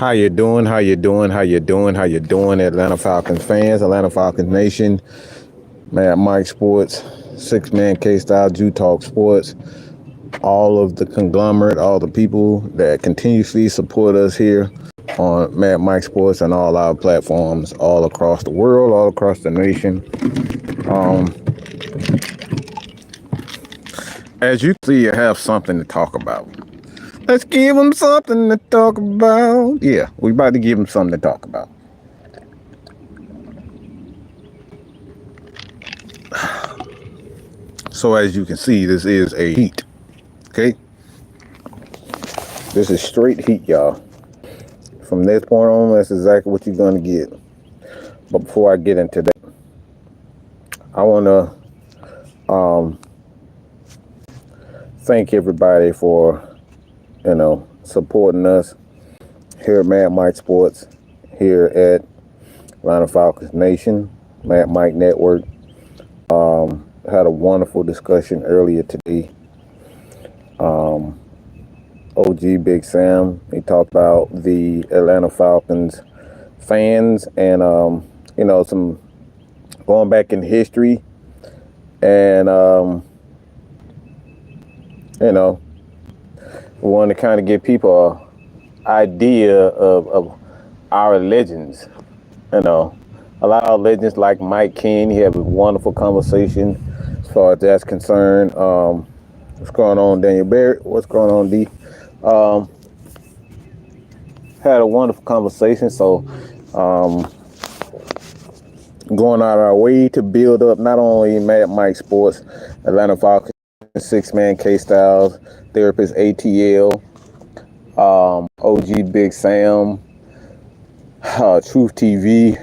How you doing? How you doing? How you doing? How you doing, Atlanta Falcons fans, Atlanta Falcons Nation, Mad Mike Sports, Six Man K-Style, Jew Talk Sports, all of the conglomerate, all the people that continuously support us here on Mad Mike Sports and all our platforms all across the world, all across the nation. As you see, you have something to talk about. Let's give them something to talk about. Yeah, we about to give them something to talk about. So as you can see, this is a heat. Okay? This is straight heat, y'all. From this point on, that's exactly what you're going to get. But before I get into that, I want to thank everybody for, supporting us here at Mad Mike Sports, here at Atlanta Falcons Nation, Mad Mike Network. Had a wonderful discussion earlier today. OG Big Sam, he talked about the Atlanta Falcons fans and, some going back in history and, we want to kind of give people an idea of our legends. A lot of legends like Mike King, he had a wonderful conversation as far as that's concerned. What's going on, Daniel Barrett? What's going on, D? Had a wonderful conversation. So, going out of our way to build up not only Mad Mike Sports, Atlanta Falcons, Six Man K-Styles, Therapist ATL, OG Big Sam, Truth TV,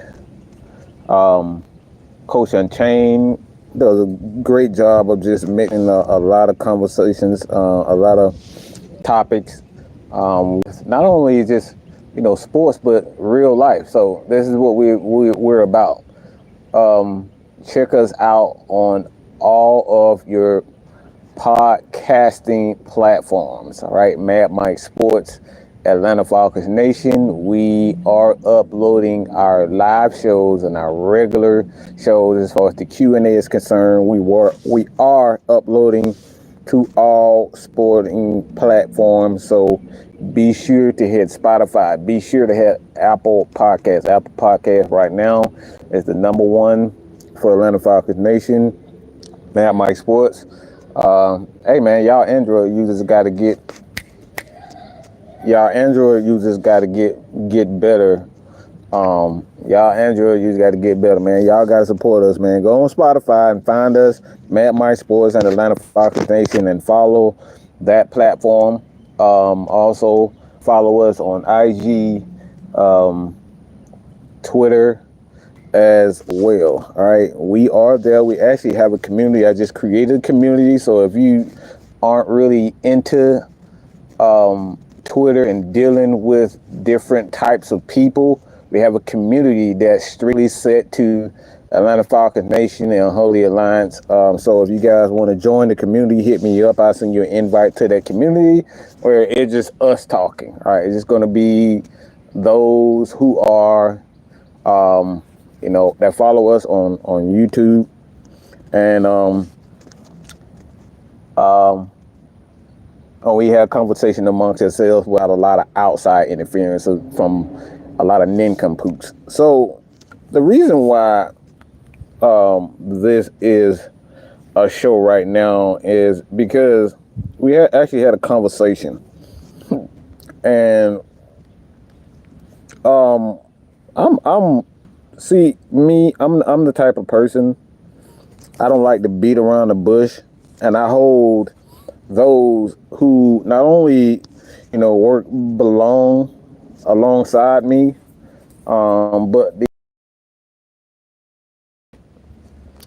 Coach Unchained does a great job of just making a lot of conversations, a lot of topics, not only just sports but real life. So this is what we're about. Check us out on all of your podcasting platforms. All right, Mad Mike Sports, Atlanta Falcons Nation. We are uploading our live shows and our regular shows as far as the Q&A is concerned. We are uploading to all sporting platforms. So be sure to hit Spotify. Be sure to hit Apple Podcasts. Apple Podcasts right now is the number one for Atlanta Falcons Nation. Mad Mike Sports. Hey man, y'all Android users got to get better. Y'all Android users got to get better, man. Y'all got to support us, man. Go on Spotify and find us, Mad Mike Sports and Atlanta Falcons Nation, and follow that platform. Also follow us on IG, Twitter as well. All right, we are there. We actually have a community. I just created a community, so if you aren't really into Twitter and dealing with different types of people, we have a community that's strictly set to Atlanta Falcons Nation and Holy Alliance. So if you guys want to join the community, hit me up. I'll send you an invite to that community where it's just us talking. All right, it's just going to be those who are that follow us on YouTube, and we have conversation amongst ourselves without a lot of outside interference from a lot of nincompoops. So the reason why this is a show right now is because we actually had a conversation, and I'm the type of person, I don't like to beat around the bush, and I hold those who not only belong alongside me, but the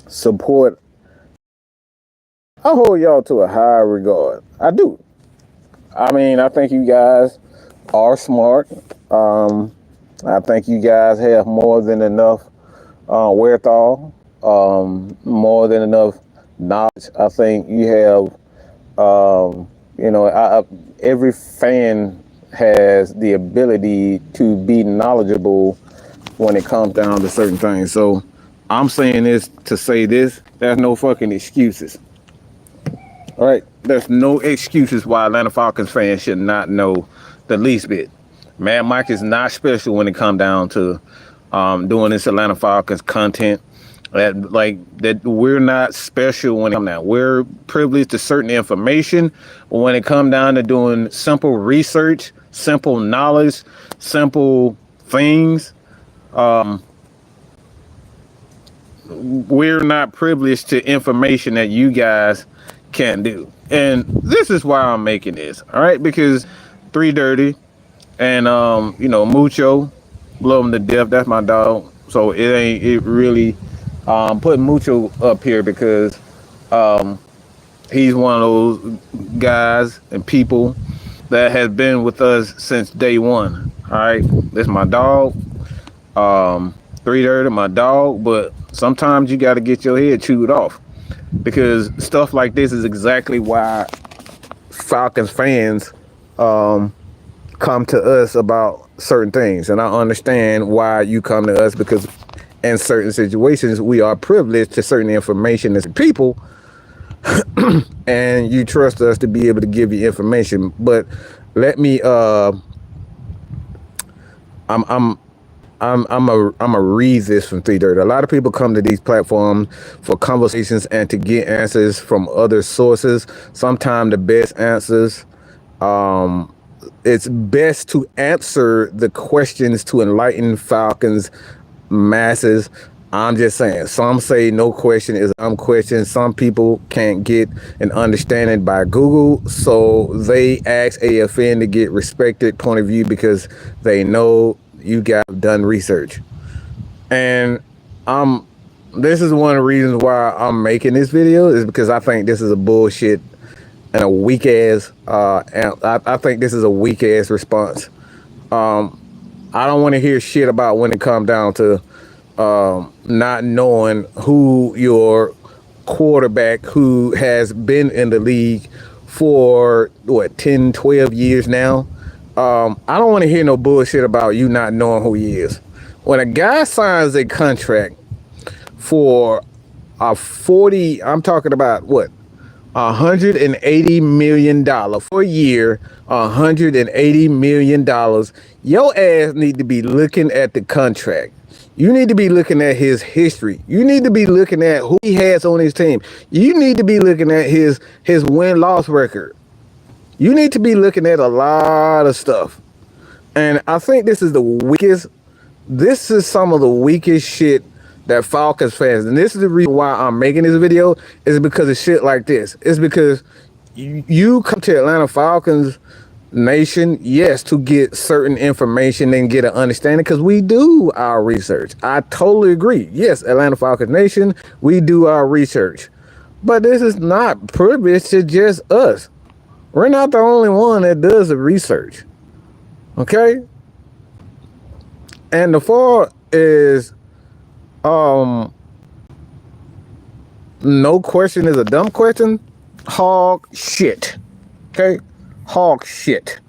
support. I hold y'all to a high regard. I do. I mean, I think you guys are smart. I think you guys have more than enough wherewithal, more than enough knowledge. I think you have, every fan has the ability to be knowledgeable when it comes down to certain things. So I'm saying this to say this: there's no fucking excuses. All right, there's no excuses why Atlanta Falcons fans should not know the least bit. Mad Mike is not special when it comes down to doing this Atlanta Falcons content. That we're not special when it comes down. We're privileged to certain information, but when it comes down to doing simple research, simple knowledge, simple things, we're not privileged to information that you guys can do. And this is why I'm making this, all right? Because 3 Dirty and Mucho, love him to death. That's my dog. So it really putting Mucho up here because he's one of those guys and people that has been with us since day one. All right, this is my dog. 3 Dirty, my dog. But sometimes you got to get your head chewed off, because stuff like this is exactly why Falcons fans come to us about certain things. And I understand why you come to us, because in certain situations we are privileged to certain information as people, and you trust us to be able to give you information. But let me I'm a read this from 3 Dirty. A lot of people come to these platforms for conversations and to get answers from other sources. Sometimes the best answers, it's best to answer the questions to enlighten Falcons masses. I'm just saying, some say no question is a dumb question. Some people can't get an understanding by Google, so they ask AFN to get respected point of view because they know you got done research. And this is one of the reasons why I'm making this video, is because I think this is a bullshit and a weak ass I think this is a weak ass response. I don't want to hear shit about when it comes down to not knowing who your quarterback, who has been in the league for 10, 12 years now. I don't want to hear no bullshit about you not knowing who he is. When a guy signs a contract for a 40, I'm talking about what, $180 million for a year, $180 million, your ass need to be looking at the contract. You need to be looking at his history. You need to be looking at who he has on his team. You need to be looking at his win-loss record. You need to be looking at a lot of stuff. And I think this is the weakest, this is some of the weakest shit that Falcons fans, and this is the reason why I'm making this video, is because of shit like this. It's because you come to Atlanta Falcons Nation, yes, to get certain information and get an understanding, because we do our research. I totally agree. Yes, Atlanta Falcons Nation, we do our research. But this is not privileged to just us. We're not the only one that does the research. Okay? And the far is no question is a dumb question. Hog shit. Okay? Hog shit.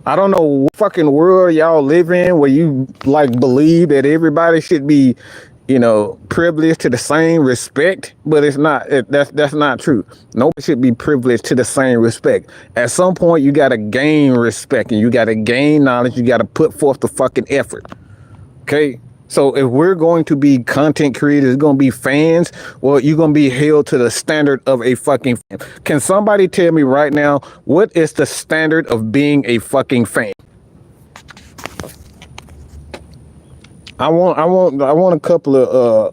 I don't know what fucking world y'all live in where you believe that everybody should be, privileged to the same respect, but it's not. That's not true. Nobody should be privileged to the same respect. At some point, you gotta gain respect and you gotta gain knowledge. You gotta put forth the fucking effort. Okay. So if we're going to be content creators, going to be fans, well, you're going to be held to the standard of a fucking fan. Can somebody tell me right now, what is the standard of being a fucking fan? I want a couple of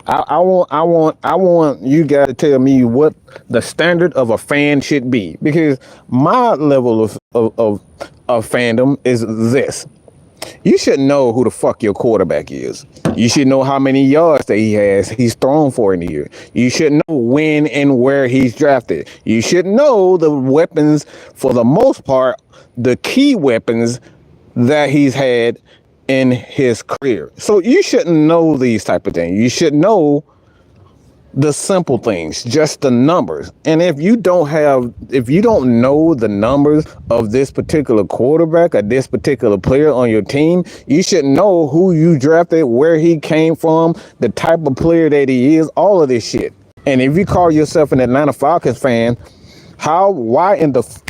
I want you guys to tell me what the standard of a fan should be, because my level of fandom is this. You should know who the fuck your quarterback is. You should know how many yards that he's thrown for in a year. You should know when and where he's drafted. You should know the weapons, for the most part, the key weapons that he's had in his career. So you shouldn't know these type of things. You should know the simple things, just the numbers. And if you don't know the numbers of this particular quarterback or this particular player on your team, you should know who you drafted, where he came from, the type of player that he is, all of this shit. And if you call yourself an Atlanta Falcons fan, why in the fuck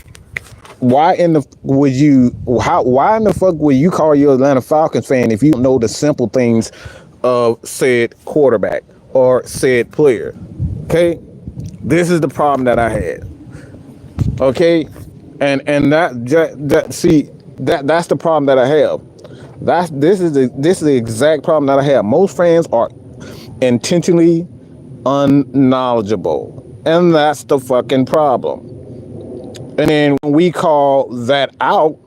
would you call your Atlanta Falcons fan if you don't know the simple things of said quarterback or said player? Okay, this is the problem that I had. Okay, and that's the problem that I have. This is the exact problem that I have. Most fans are intentionally unknowledgeable, and that's the fucking problem. And then when we call that out,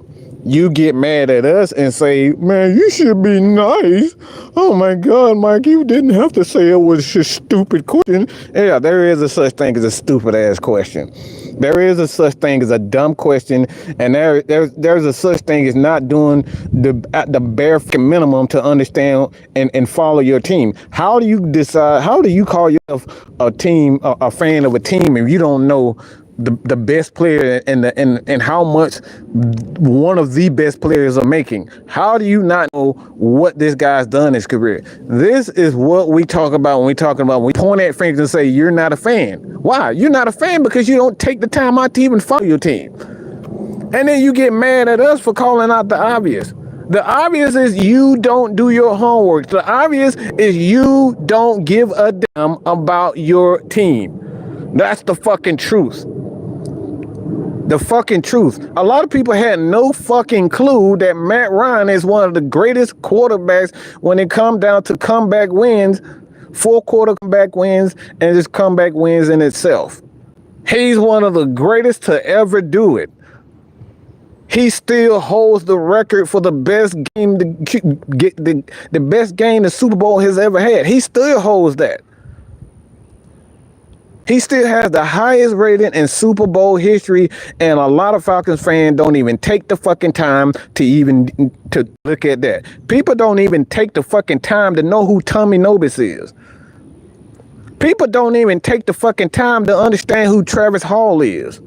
you get mad at us and say, man, you should be nice. Oh my God, Mike, you didn't have to say it was a stupid question. Yeah, there is a such thing as a stupid ass question. There is a such thing as a dumb question, and there's a such thing as not doing the bare minimum to understand and follow your team. How do you decide? How do you call yourself a fan of a team if you don't know the best player and how much one of the best players are making? How do you not know what this guy's done in his career? This is what we talk about when we point at fingers and say you're not a fan. Why? You're not a fan because you don't take the time out to even follow your team. And then you get mad at us for calling out the obvious. The obvious is you don't do your homework. The obvious is you don't give a damn about your team. That's the fucking truth. The fucking truth. A lot of people had no fucking clue that Matt Ryan is one of the greatest quarterbacks when it comes down to comeback wins, 4-quarter comeback wins, and just comeback wins in itself. He's one of the greatest to ever do it. He still holds the record for the best game to get the best game the Super Bowl has ever had. He still holds that. He still has the highest rating in Super Bowl history, and a lot of Falcons fans don't even take the fucking time to look at that. People don't even take the fucking time to know who Tommy Nobis is. People don't even take the fucking time to understand who Travis Hall is.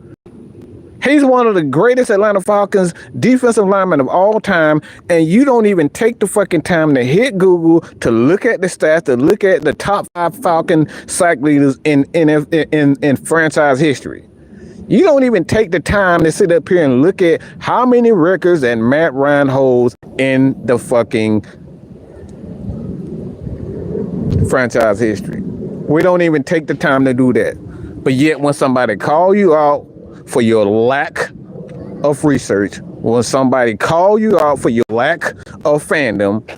He's one of the greatest Atlanta Falcons defensive linemen of all time, and you don't even take the fucking time to hit Google to look at the stats, to look at the top 5 Falcon sack leaders in franchise history. You don't even take the time to sit up here and look at how many records that Matt Ryan holds in the fucking franchise history. We don't even take the time to do that. But yet when somebody call you out for your lack of research, when somebody call you out for your lack of fandom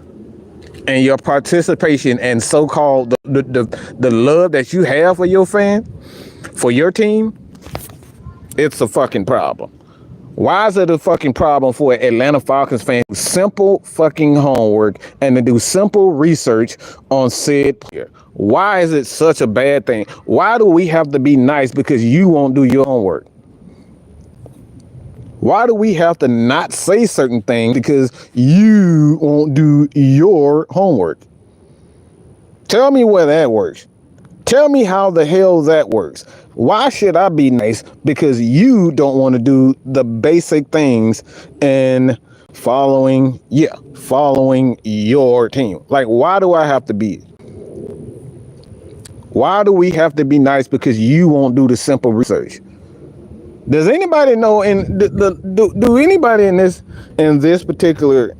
and your participation and so-called the love that you have for your fan, for your team, it's a fucking problem. Why is it a fucking problem for an Atlanta Falcons fan to do simple fucking homework and to do simple research on said player? Why is it such a bad thing? Why do we have to be nice because you won't do your homework? Why do we have to not say certain things because you won't do your homework? Tell me where that works. Tell me how the hell that works. Why should I be nice because you don't want to do the basic things in following your team? Like, why do I have to be? Why do we have to be nice because you won't do the simple research? Does anybody know? Do anybody in this particular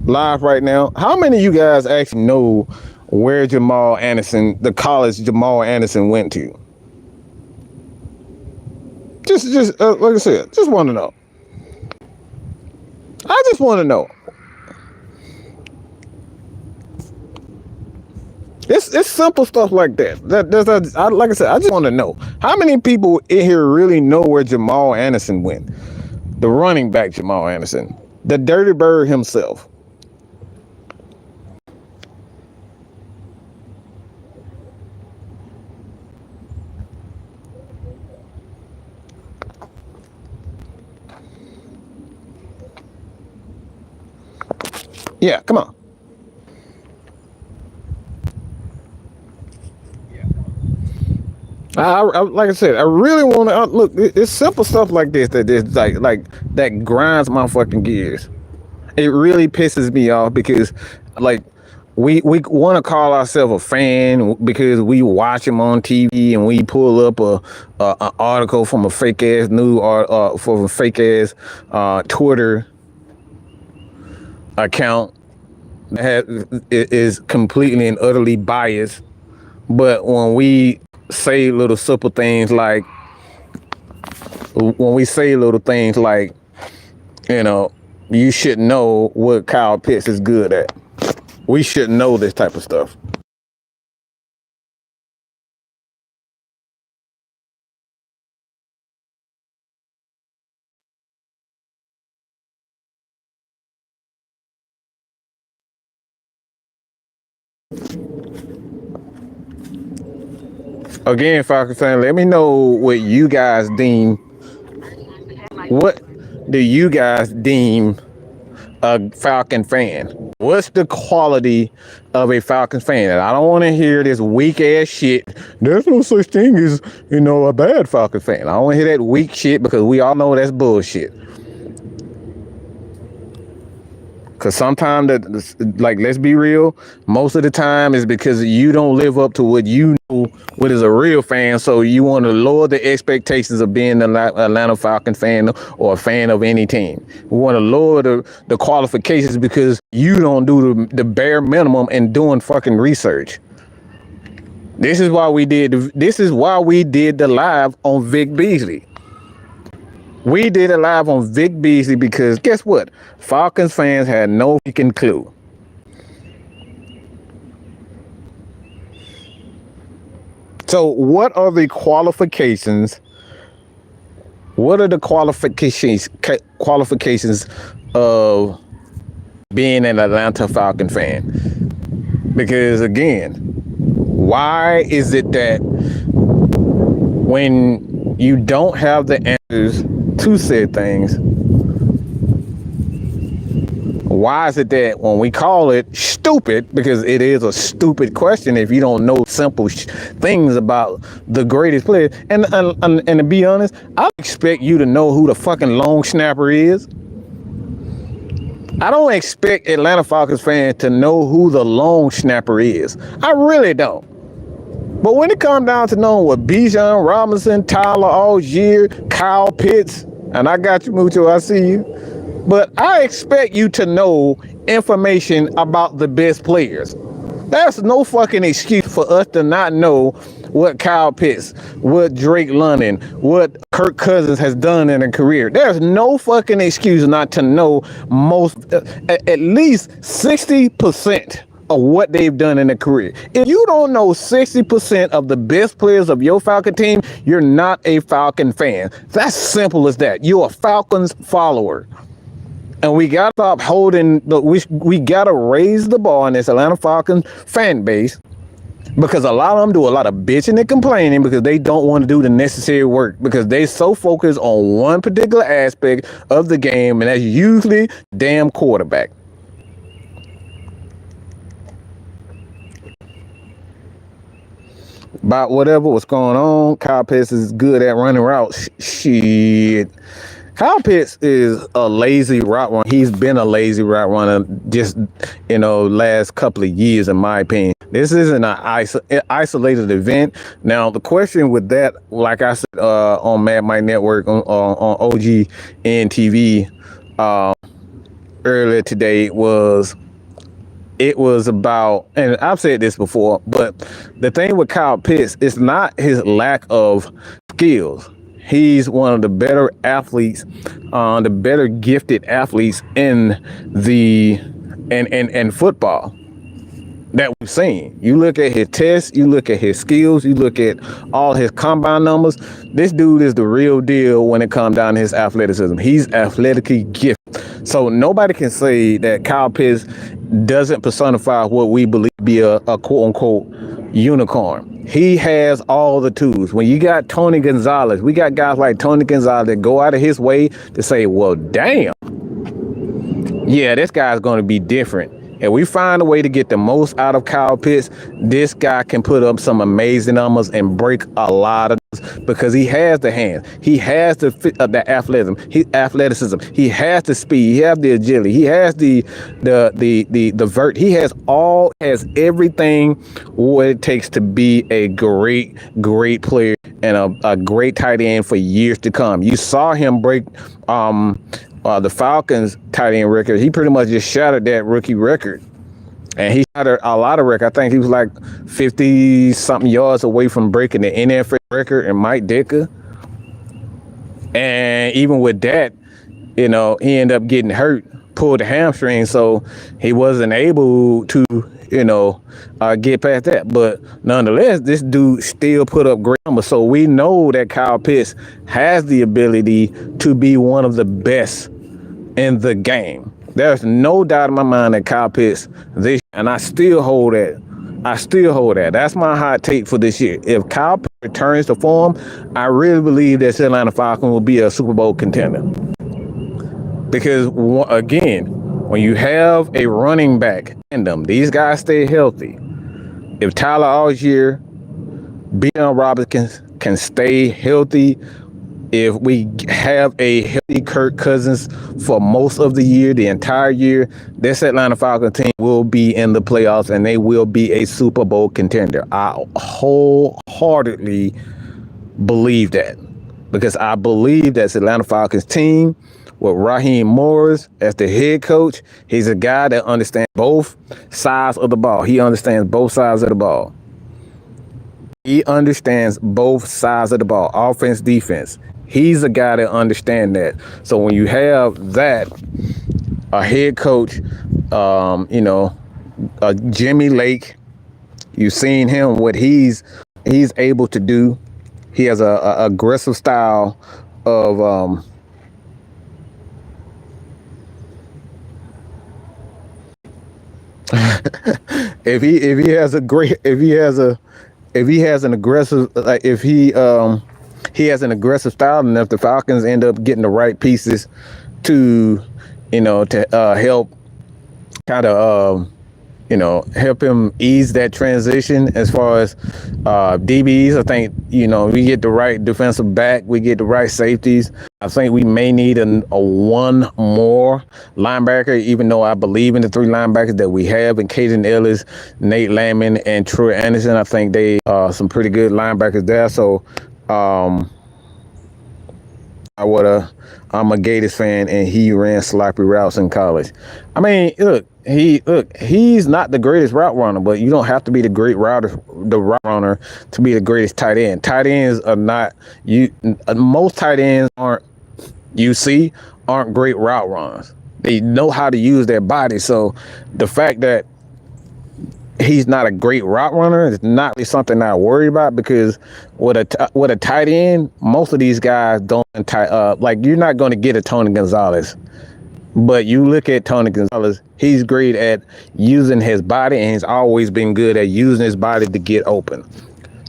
live right now? How many of you guys actually know where the college Jamal Anderson went to? Just like I said, just want to know. I just want to know. It's simple stuff like that. Like I said, I just want to know how many people in here really know where Jamal Anderson went. The running back Jamal Anderson, the Dirty Bird himself. Yeah, come on. Like I said, I really want to look. It's simple stuff like this that is like that grinds my fucking gears. It really pisses me off because, like, we want to call ourselves a fan because we watch him on TV and we pull up an article from a fake ass news or from a fake ass Twitter account that is completely and utterly biased. But when we say little simple things like, you know, you should know what Kyle Pitts is good at. We should know this type of stuff. Again, Falcons fan, let me know what you guys deem. What do you guys deem a Falcon fan? What's the quality of a Falcons fan? And I don't want to hear this weak ass shit. There's no such thing as, a bad Falcons fan. I don't want to hear that weak shit because we all know that's bullshit. Because sometimes, let's be real, most of the time is because you don't live up to what you know, what is a real fan. So you want to lower the expectations of being an Atlanta Falcons fan or a fan of any team. We want to lower the qualifications because you don't do the bare minimum and doing fucking research. This is why we did the live on Vic Beasley. We did it live on Vic Beasley because guess what? Falcons fans had no freaking clue. So what are the qualifications? What are the qualifications of being an Atlanta Falcon fan? Because again, why is it that when you don't have the answers to said things, why is it that when we call it stupid, because it is a stupid question if you don't know simple things about the greatest player, and to be honest, I expect you to know who the fucking long snapper is. I don't expect Atlanta Falcons fans to know who the long snapper is. I really don't. But when it comes down to knowing what Bijan Robinson, Tyler Algier, Kyle Pitts, and I got you, Mucho, I see you. But I expect you to know information about the best players. There's no fucking excuse for us to not know what Kyle Pitts, what Drake London, what Kirk Cousins has done in a career. There's no fucking excuse not to know at least 60% of what they've done in a career. If you don't know 60% of the best players of your Falcon team, you're not a Falcon fan. That's simple as that. You're a Falcons follower. And we got to stop holding, we got to raise the bar in this Atlanta Falcons fan base, because a lot of them do a lot of bitching and complaining because they don't want to do the necessary work because they so focused on one particular aspect of the game, and that's usually damn quarterback. About what's going on, Kyle Pitts is good at running routes. Shit. Kyle Pitts is a lazy route runner. He's been a lazy route runner just, last couple of years, in my opinion. This isn't an isolated event. Now, the question with that, like I said on Mad Mike Network, on OG and TV earlier today, it was about, and I've said this before, but the thing with Kyle Pitts is not his lack of skills. He's one of the better athletes, the better gifted athletes in football that we've seen. You look at his tests, you look at his skills, you look at all his combine numbers. This dude is the real deal when it comes down to his athleticism. He's athletically gifted. So nobody can say that Kyle Pitts doesn't personify what we believe to be a quote unquote unicorn. He has all the tools. When you got Tony Gonzalez, we got guys like Tony Gonzalez that go out of his way to say, well, damn, yeah, this guy's going to be different If we find a way to get the most out of Kyle Pitts, this guy can put up some amazing numbers and break a lot of because he has the hands, he has the athleticism, he has the speed, he has the agility, he has the vert, he has everything what it takes to be a great player and a great tight end for years to come. You saw him break the Falcons tight end record. He pretty much just shattered that rookie record. And he shattered a lot of records. I think he was like 50-something yards away from breaking the NFL record and Mike Ditka. And even with that, he ended up getting hurt, pulled the hamstring, so he wasn't able to, get past that. But nonetheless, this dude still put up great numbers. So we know that Kyle Pitts has the ability to be one of the best in the game. There's no doubt in my mind that Kyle Pitts this year, and I still hold that. That's my hot take for this year. If Kyle Pitts returns to form, I really believe that Atlanta Falcons will be a Super Bowl contender. Because again, when you have a running back in them, these guys stay healthy. If Tyler Algier, Bijan Robinson can stay healthy, if we have a healthy Kirk Cousins for most of the year, the entire year, this Atlanta Falcons team will be in the playoffs and they will be a Super Bowl contender. I wholeheartedly believe that because I believe that Atlanta Falcons team with Raheem Morris as the head coach, he's a guy that understands both sides of the ball. He understands both sides of the ball. He understands both sides of the ball, offense, defense. He's a guy that understands that. So when you have that, a head coach, Jimmy Lake, you've seen him, what he's able to do. He has a aggressive style of if he has an aggressive he has an aggressive style, and if the Falcons end up getting the right pieces to help kind of help him ease that transition as far as DBs. I think, we get the right defensive back, we get the right safeties. I think we may need a one more linebacker, even though I believe in the three linebackers that we have in Caden Ellis, Nate Landman, and Troy Anderson. I think they are some pretty good linebackers there. So I'm a Gators fan, and he ran sloppy routes in college. I mean, he's not the greatest route runner, but you don't have to be the route runner to be the greatest tight end. Tight ends are not most tight ends aren't great route runners. They know how to use their body. So the fact that he's not a great route runner is not really something I worry about, because with a tight end, most of these guys don't you're not going to get a Tony Gonzalez. But you look at Tony Gonzalez, he's great at using his body, and he's always been good at using his body to get open.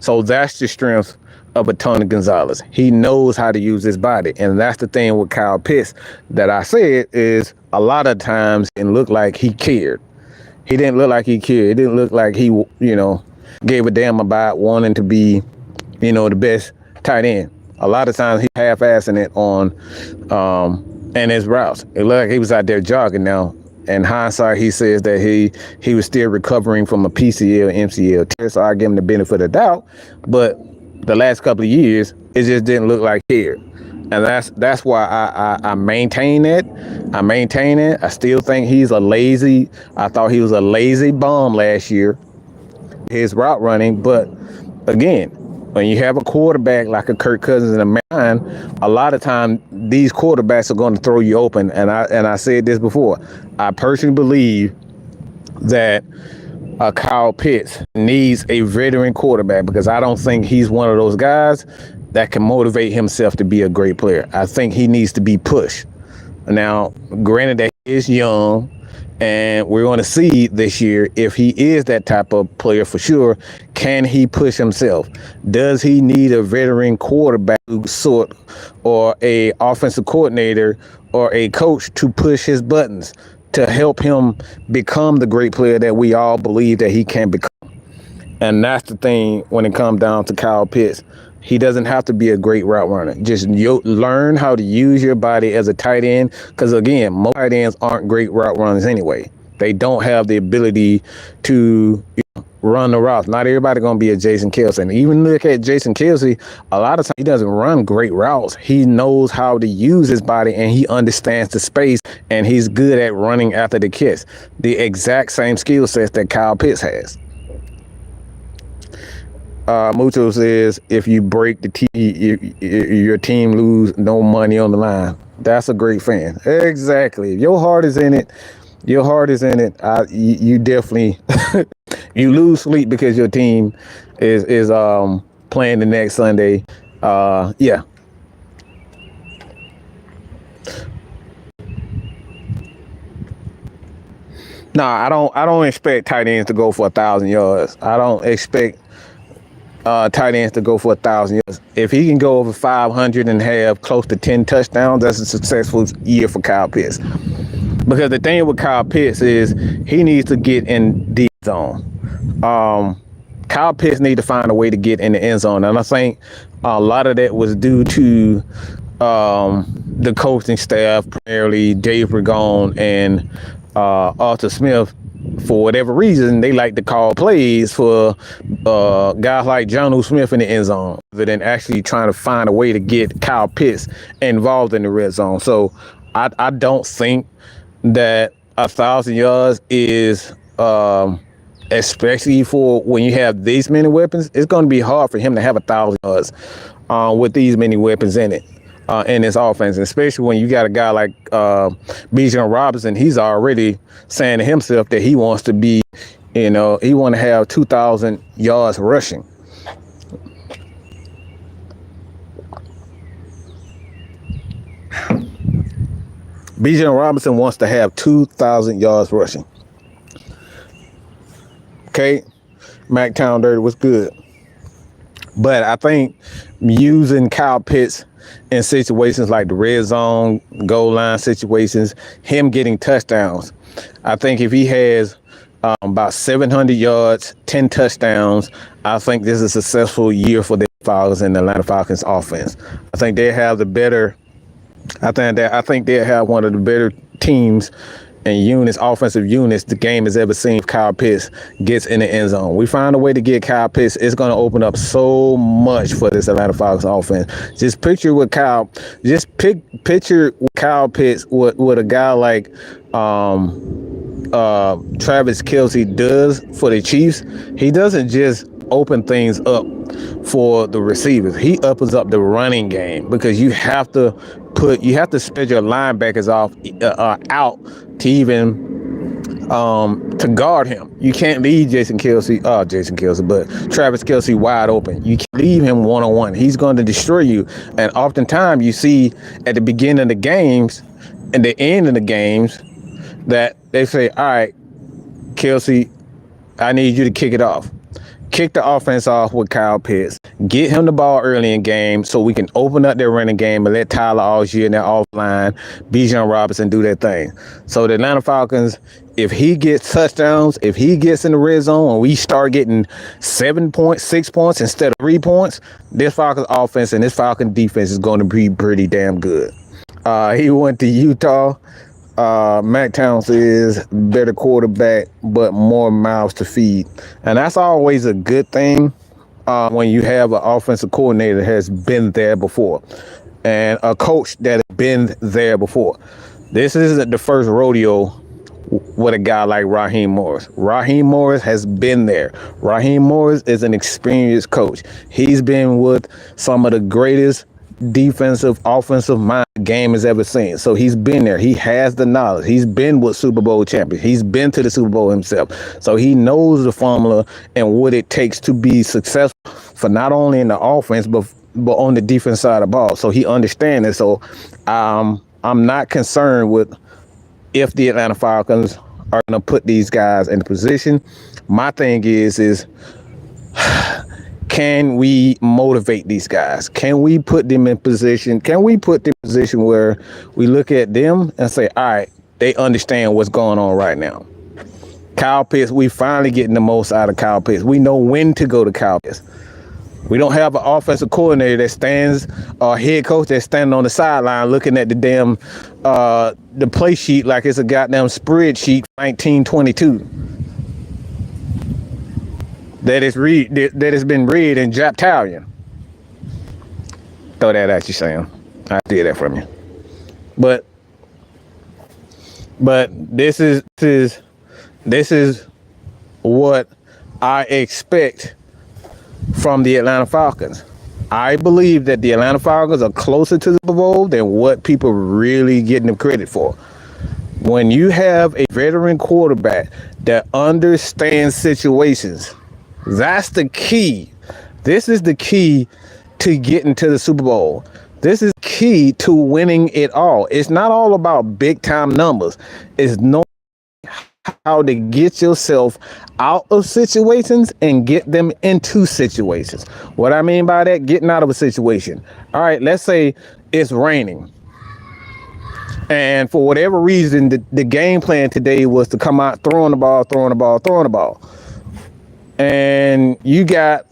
So that's the strength of a Tony Gonzalez. He knows how to use his body. And that's the thing with Kyle Pitts that I said is a lot of times it looked like he cared. He didn't look like he cared. It didn't look like he, gave a damn about wanting to be, the best tight end. A lot of times he half-assing it on and his routes. It looked like he was out there jogging. Now, in hindsight, he says that he was still recovering from a PCL, MCL tear, so I give him the benefit of the doubt. But the last couple of years, it just didn't look like here. And that's why I maintain it. I still think I thought he was a lazy bum last year, his route running. But again, when you have a quarterback like a Kirk Cousins and a man, a lot of times these quarterbacks are going to throw you open. And I said this before. I personally believe that Kyle Pitts needs a veteran quarterback, because I don't think he's one of those guys that can motivate himself to be a great player. I think he needs to be pushed. Now, granted that he is young, and we're going to see this year if he is that type of player for sure. Can he push himself? Does he need a veteran quarterback sort, or a offensive coordinator or a coach to push his buttons, to help him become the great player that we all believe that he can become. And that's the thing when it comes down to Kyle Pitts. He doesn't have to be a great route runner. Just learn how to use your body as a tight end. Because again, most tight ends aren't great route runners anyway. They don't have the ability to run the routes. Not everybody going to be a Jason Kelce. And even look at Jason Kelce, a lot of times he doesn't run great routes. He knows how to use his body and he understands the space and he's good at running after the catch. The exact same skill sets that Kyle Pitts has. Mucho says, if you break the your team lose, no money on the line. That's a great fan. Exactly. If your heart is in it, you definitely you lose sleep because your team is playing the next Sunday. Yeah. No, I don't expect tight ends to go for 1,000 yards. I don't expect tight ends to go for 1,000 yards. If he can go over 500 and have close to 10 touchdowns, that's a successful year for Kyle Pitts. Because the thing with Kyle Pitts is he needs to get in the zone. Kyle Pitts needs to find a way to get in the end zone. And I think a lot of that was due to the coaching staff, primarily Dave Ragone and Arthur Smith. For whatever reason, they like to call plays for guys like Jonnu Smith in the end zone rather than actually trying to find a way to get Kyle Pitts involved in the red zone. So I don't think that 1,000 yards is, especially for when you have these many weapons, it's going to be hard for him to have 1,000 yards with these many weapons in it. In this offense, especially when you got a guy like Bijan Robinson. He's already saying to himself that he wants to be, he want to have 2,000 yards rushing. Bijan Robinson wants to have 2,000 yards rushing. Okay, MacTown Dirty was good. But I think using Kyle Pitts in situations like the red zone, goal line situations, him getting touchdowns. I think if he has about 700 yards, 10 touchdowns, I think this is a successful year for the Falcons and the Atlanta Falcons offense. I think they have the better. I think they have one of the better teams and units, offensive units, the game has ever seen. If Kyle Pitts gets in the end zone, we find a way to get Kyle Pitts. It's going to open up so much for this Atlanta Falcons offense. Just picture with Kyle. Picture Kyle Pitts. What a guy like Travis Kelce does for the Chiefs. He doesn't just open things up for the receivers. He opens up the running game because you have to spread your linebackers out to even to guard him. You can't leave Travis Kelce wide open. You can't leave him one-on-one. He's going to destroy you. And oftentimes you see at the beginning of the games and the end of the games that they say, all right, Kelce, I need you to kick it off. Kick the offense off with Kyle Pitts. Get him the ball early in game so we can open up their running game and let Tyler Algier and that offline, Bijan Robinson do their thing. So the Atlanta Falcons, if he gets touchdowns, if he gets in the red zone and we start getting 7 points, 6 points instead of 3 points, this Falcons offense and this Falcons defense is going to be pretty damn good. He went to Utah. MacTown says better quarterback, but more mouths to feed. And that's always a good thing when you have an offensive coordinator that has been there before and a coach that has been there before. This isn't the first rodeo with a guy like Raheem Morris. Raheem Morris has been there. Raheem Morris is an experienced coach. He's been with some of the greatest defensive, offensive mind the game has ever seen. So he's been there. He has the knowledge. He's been with Super Bowl champions. He's been to the Super Bowl himself. So he knows the formula and what it takes to be successful for not only in the offense, but on the defense side of the ball. So he understands it. So I'm not concerned with if the Atlanta Falcons are going to put these guys in the position. My thing is can we motivate these guys? Can we put them in position? Can we put them in position where we look at them and say, all right, they understand what's going on right now. Kyle Pitts, we finally getting the most out of Kyle Pitts. We know when to go to Kyle Pitts. We don't have an offensive coordinator that stands, or head coach that's standing on the sideline looking at the damn the play sheet like it's a goddamn spreadsheet 1922 that has been read in Japtalion. Throw that at you, Sam. I did that from you. But this is what I expect from the Atlanta Falcons. I believe that the Atlanta Falcons are closer to the Super Bowl than what people really getting them credit for. When you have a veteran quarterback that understands situations, that's the key. This is the key to getting to the Super Bowl. This is key to winning it all. It's not all about big time numbers. It's knowing how to get yourself out of situations and get them into situations. What I mean by that, getting out of a situation. All right, let's say it's raining. And for whatever reason, the game plan today was to come out throwing the ball. And you got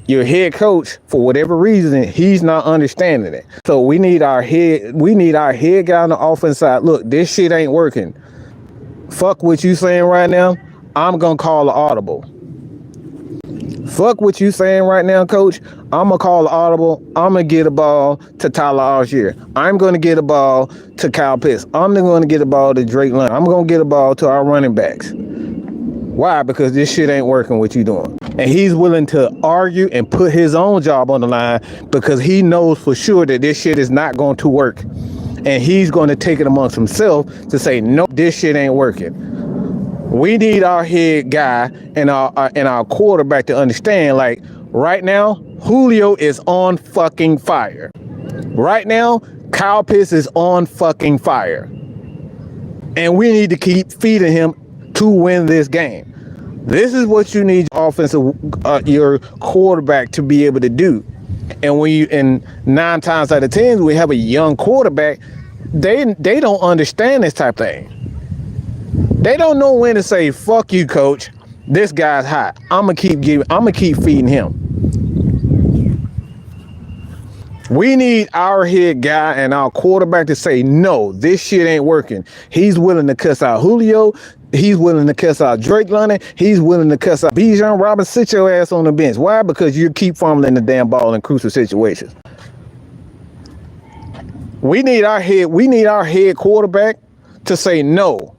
your head coach, for whatever reason, he's not understanding it. So we need our head guy on the offense side. Look, this shit ain't working. Fuck what you saying right now. I'm gonna call an audible. Fuck what you saying right now, coach. I'm gonna call an audible. I'm gonna get a ball to Tyler Algier. I'm gonna get a ball to Kyle Pitts. I'm gonna get a ball to Drake London. I'm gonna get a ball to our running backs. Why? Because this shit ain't working what you doing. And he's willing to argue and put his own job on the line because he knows for sure that this shit is not going to work. And he's going to take it amongst himself to say, no, this shit ain't working. We need our head guy and our quarterback to understand, like, right now, Julio is on fucking fire. Right now, Kyle Pitts is on fucking fire. And we need to keep feeding him to win this game. This is what you need your quarterback to be able to do. And 9 times out of 10, we have a young quarterback, they don't understand this type of thing. They don't know when to say, fuck you, coach. This guy's hot. I'm gonna keep feeding him. We need our head guy and our quarterback to say, no, this shit ain't working. He's willing to cuss out Julio. He's willing to cuss out Drake London. He's willing to cuss out Bijan Robinson. Sit your ass on the bench. Why? Because you keep fumbling the damn ball in crucial situations. We need our head quarterback to say, no,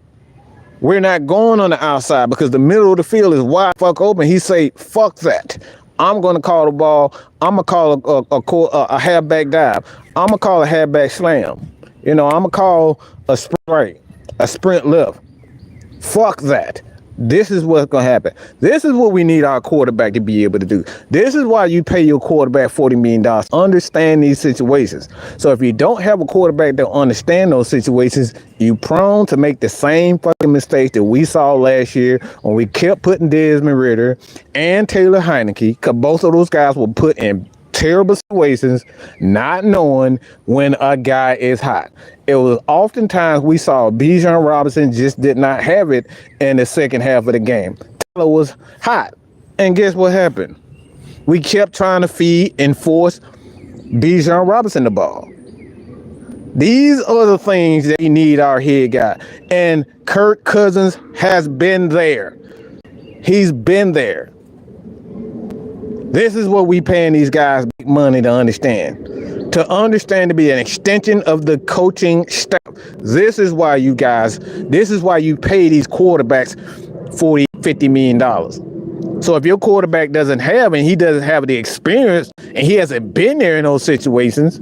we're not going on the outside because the middle of the field is wide fuck open. He say, fuck that. I'm going to call the ball. I'm going to call a halfback dive. I'm going to call a halfback slam. I'm going to call a sprint right, a sprint left. Fuck that. This is what's going to happen. This is what we need our quarterback to be able to do. This is why you pay your quarterback $40 million. Understand these situations. So if you don't have a quarterback that understands those situations, you prone to make the same fucking mistakes that we saw last year when we kept putting Desmond Ridder and Taylor Heineke, because both of those guys were put in terrible situations, not knowing when a guy is hot. It was oftentimes we saw Bijan Robinson just did not have it in the second half of the game. Tyler was hot. And guess what happened? We kept trying to feed and force Bijan Robinson the ball. These are the things that we need our head guy. And Kirk Cousins has been there. He's been there. This is what we paying these guys big money to understand. To be an extension of the coaching staff. This is why you pay these quarterbacks $40, $50 million. So if your quarterback doesn't have the experience and he hasn't been there in those situations,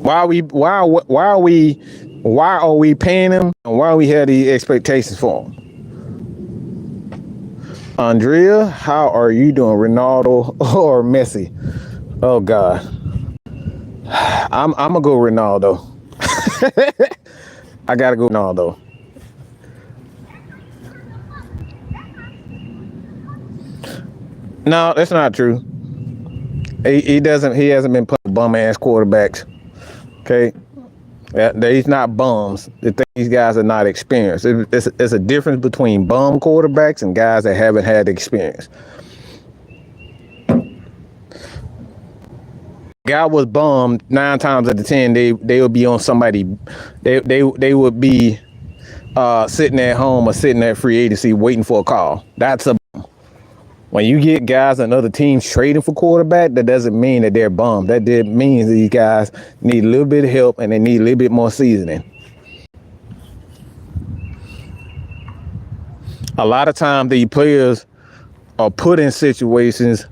why are we paying him and why we have the expectations for him? Andrea, how are you doing? Ronaldo or Messi? Oh God, I'm gonna go Ronaldo. I gotta go Ronaldo. No, that's not true. He hasn't been playing bum ass quarterbacks. Okay, They's not bums. These guys are not experienced. It's a difference between bum quarterbacks and guys that haven't had experience. Guy was bummed 9 times out of 10. They would be on somebody. They would be sitting at home or sitting at free agency waiting for a call. That's a bum. When you get guys on other teams trading for quarterback, that doesn't mean that they're bummed. That means these guys need a little bit of help and they need a little bit more seasoning. A lot of times these players are put in situations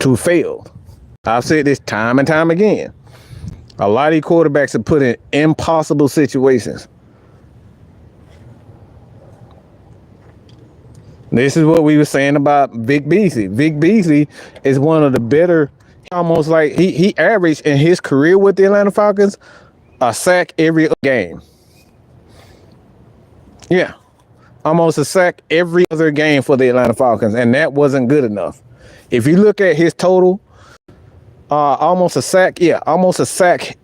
to fail. I've said this time and time again. A lot of these quarterbacks are put in impossible situations. This is what we were saying about Vic Beasley. Vic Beasley is one of the better, almost like he averaged in his career with the Atlanta Falcons a sack every game. Yeah, almost a sack every other game for the Atlanta Falcons, and that wasn't good enough. If you look at his total, almost a sack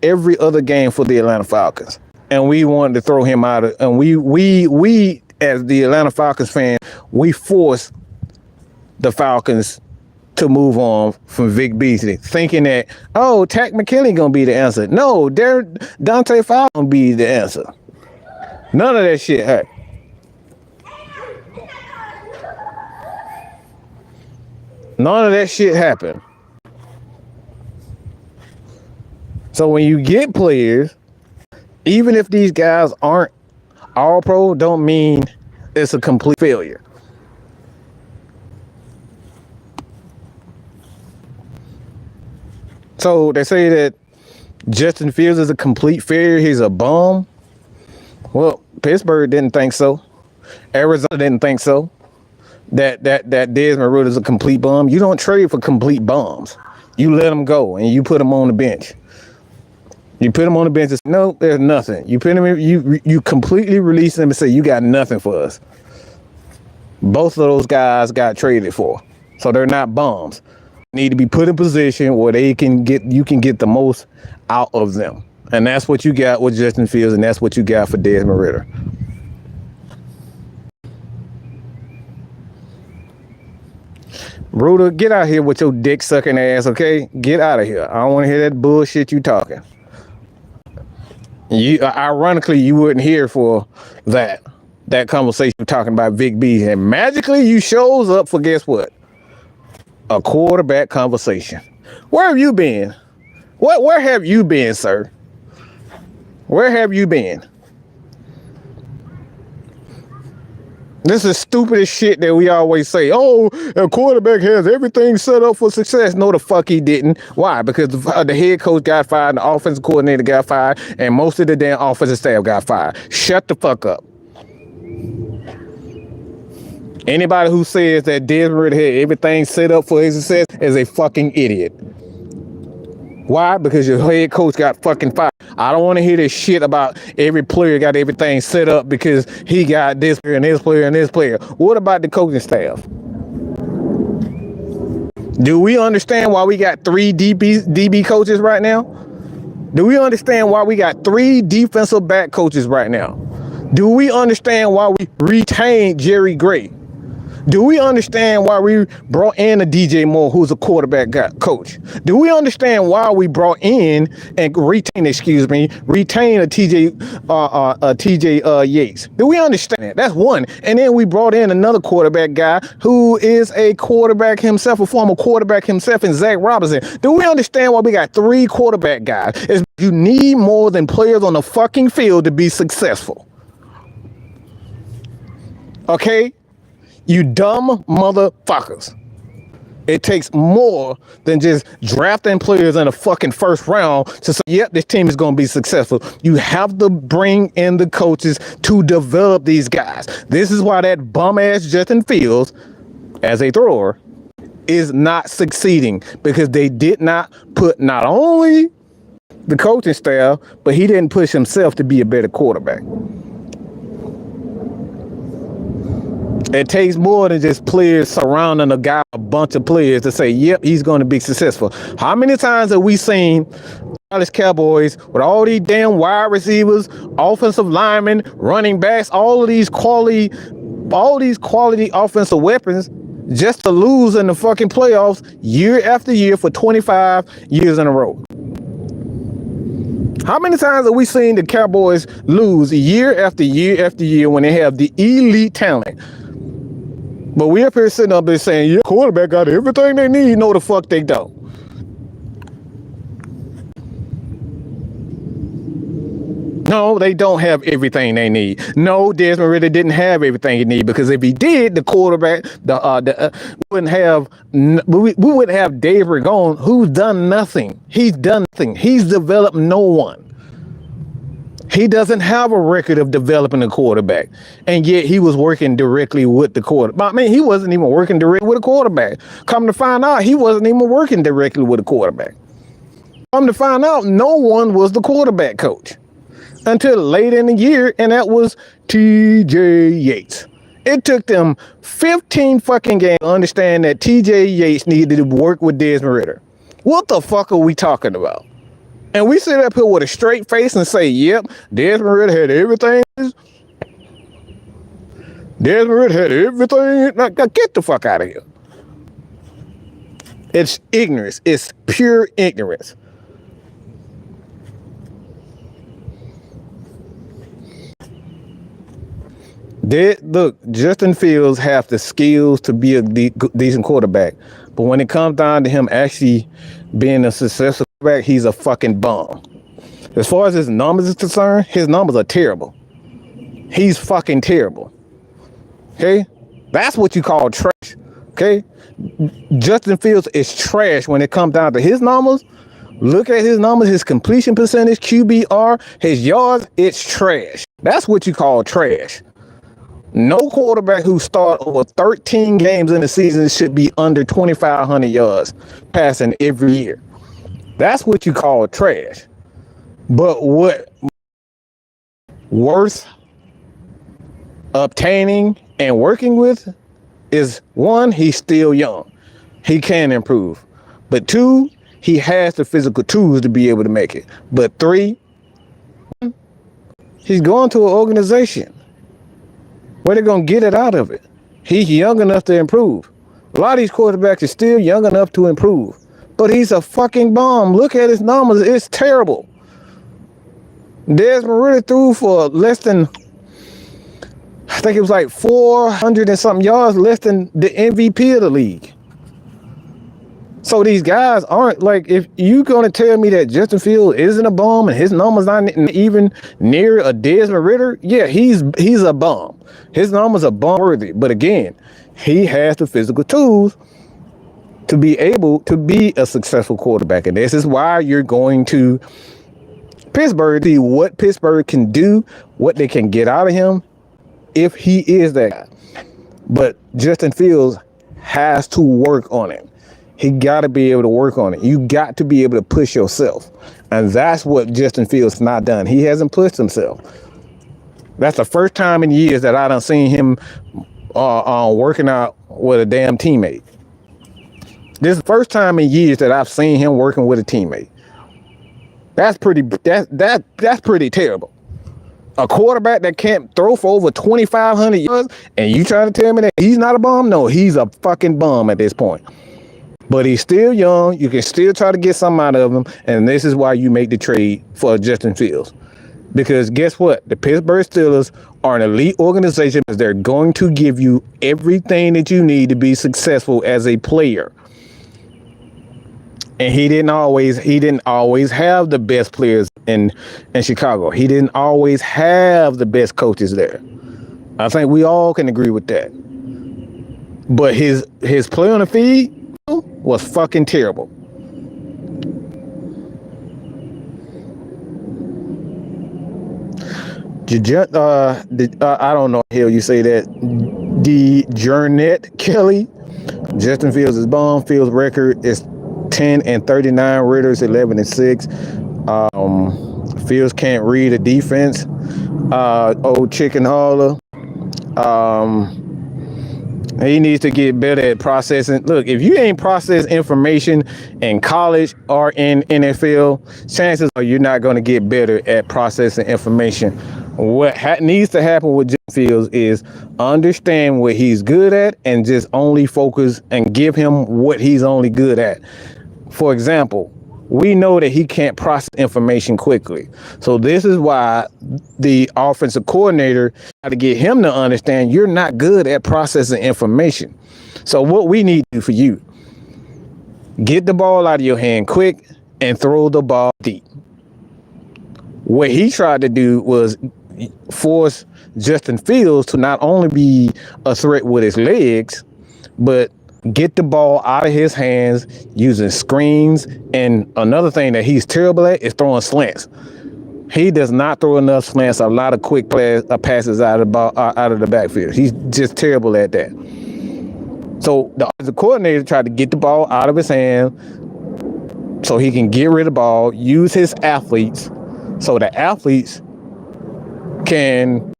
every other game for the Atlanta Falcons. And we wanted to throw him out, and we as the Atlanta Falcons fan, we forced the Falcons to move on from Vic Beasley, thinking that, oh, Takk McKinley gonna be the answer. No, Dante Fowler gonna be the answer. None of that shit happened. None of that shit happened. So when you get players, even if these guys aren't all pro, don't mean it's a complete failure. So they say that Justin Fields is a complete failure. He's a bum. Well, Pittsburgh didn't think so. Arizona didn't think so. That Desmond Ridder is a complete bum. You don't trade for complete bums. You let them go and you put them on the bench. You put them on the bench and say, no, there's nothing. You put them in, you completely release them and say, you got nothing for us. Both of those guys got traded for. So they're not bums. Need to be put in position where you can get the most out of them. And that's what you got with Justin Fields, and that's what you got for Desmond Ridder. Ruder, get out here with your dick sucking ass, okay? Get out of here. I don't want to hear that bullshit you talking. Ironically, you weren't here for that conversation talking about Vic Beasley, and magically you shows up for, guess what? A quarterback conversation. Where have you been? Where have you been, sir? Where have you been? This is stupid as shit that we always say, oh, a quarterback has everything set up for success. No, the fuck he didn't. Why? Because the head coach got fired, the offensive coordinator got fired, and most of the damn offensive staff got fired. Shut the fuck up. Anybody who says that Desmond Ridder had everything set up for his success is a fucking idiot. Why? Because your head coach got fucking fired. I don't want to hear this shit about every player got everything set up because he got this player and this player and this player. What about the coaching staff? Do we understand why we got 3 DB coaches right now? Do we understand why we got 3 defensive back coaches right now? Do we understand why we retained Jerry Gray? Do we understand why we brought in a DJ Moore, who's a quarterback coach? Do we understand why we brought in and retained a TJ Yates? Do we understand that? That's one. And then we brought in another quarterback guy who is a quarterback himself, a former quarterback himself, in Zach Robinson. Do we understand why we got 3 quarterback guys? Is you need more than players on the fucking field to be successful. Okay? You dumb motherfuckers. It takes more than just drafting players in the fucking first round to say, yep, this team is going to be successful. You have to bring in the coaches to develop these guys. This is why that bum-ass Justin Fields, as a thrower, is not succeeding, because they did not put not only the coaching staff, but he didn't push himself to be a better quarterback. It takes more than just players surrounding a guy, a bunch of players, to say, yep, he's going to be successful. How many times have we seen Dallas Cowboys with all these damn wide receivers, offensive linemen, running backs, all these quality offensive weapons, just to lose in the fucking playoffs year after year for 25 years in a row. How many times have we seen the Cowboys lose year after year after year when they have the elite talent? But we up here sitting up there saying, your quarterback got everything they need. No, the fuck they don't. No, they don't have everything they need. No, Desmond Ridder didn't have everything he needed, because if he did, the quarterback, we wouldn't have Dave Ragone, who's done nothing. He's done nothing. He's developed no one. He doesn't have a record of developing a quarterback, and yet he was working directly with the quarterback. I mean, he wasn't even working directly with a quarterback. Come to find out, he wasn't even working directly with a quarterback. Come to find out, no one was the quarterback coach until late in the year, and that was TJ Yates. It took them 15 fucking games to understand that TJ Yates needed to work with Desmond Ridder. What the fuck are we talking about? And we sit up here with a straight face and say, yep, Desmond Ridder had everything. Desmond Ridder had everything. Now, get the fuck out of here. It's ignorance. It's pure ignorance. Look, Justin Fields have the skills to be a decent quarterback, but when it comes down to him actually being a successful quarterback, he's a fucking bum. As far as his numbers is concerned, his numbers are terrible. He's fucking terrible. Okay? That's what you call trash. Okay? Justin Fields is trash when it comes down to his numbers. Look at his numbers, his completion percentage, QBR, his yards, it's trash. That's what you call trash. No quarterback who started over 13 games in the season should be under 2,500 yards passing every year. That's what you call trash. But what worth obtaining and working with is, one, he's still young. He can improve. But two, he has the physical tools to be able to make it. But three, he's going to an organization where they're going to get it out of it. He's young enough to improve. A lot of these quarterbacks are still young enough to improve. But he's a fucking bomb. Look at his numbers. It's terrible. Desmond Ridder threw for less than, I think it was like 400 and something yards, less than the MVP of the league. So these guys aren't, like, if you're going to tell me that Justin Fields isn't a bum and his numbers not even near a Desmond Ridder, yeah, he's a bum. His numbers are bum worthy. But again, he has the physical tools to be able to be a successful quarterback. And this is why you're going to Pittsburgh to see what Pittsburgh can do, what they can get out of him if he is that guy. But Justin Fields has to work on it. He got to be able to work on it. You got to be able to push yourself. And that's what Justin Fields not done. He hasn't pushed himself. That's the first time in years that I done seen him working out with a damn teammate. This is the first time in years that I've seen him working with a teammate. That's pretty terrible. A quarterback that can't throw for over 2,500 yards, and you trying to tell me that he's not a bum? No, he's a fucking bum at this point. But he's still young. You can still try to get something out of him. And this is why you make the trade for Justin Fields. Because guess what? The Pittsburgh Steelers are an elite organization because they're going to give you everything that you need to be successful as a player. And he didn't always have the best players in Chicago. He didn't always have the best coaches there. I think we all can agree with that. But his play on the field was fucking terrible. I don't know how you say that. DeJarnette Kelly. Justin Fields is bomb. Fields record is 10-39. Ridder's 11-6. Fields can't read a defense. Old chicken hauler. He needs to get better at processing. Look, if you ain't process information in college or in NFL, chances are you're not going to get better at processing information. What needs to happen with Justin Fields is understand what he's good at and just only focus and give him what he's only good at. For example, we know that he can't process information quickly. So this is why the offensive coordinator got to get him to understand you're not good at processing information. So what we need to do for you, get the ball out of your hand quick and throw the ball deep. What he tried to do was force Justin Fields to not only be a threat with his legs, but get the ball out of his hands using screens. And another thing that he's terrible at is throwing slants. He does not throw enough slants, a lot of quick passes out of the backfield. He's just terrible at that. So the offensive coordinator tried to get the ball out of his hand so he can get rid of the ball, use his athletes, so the athletes can,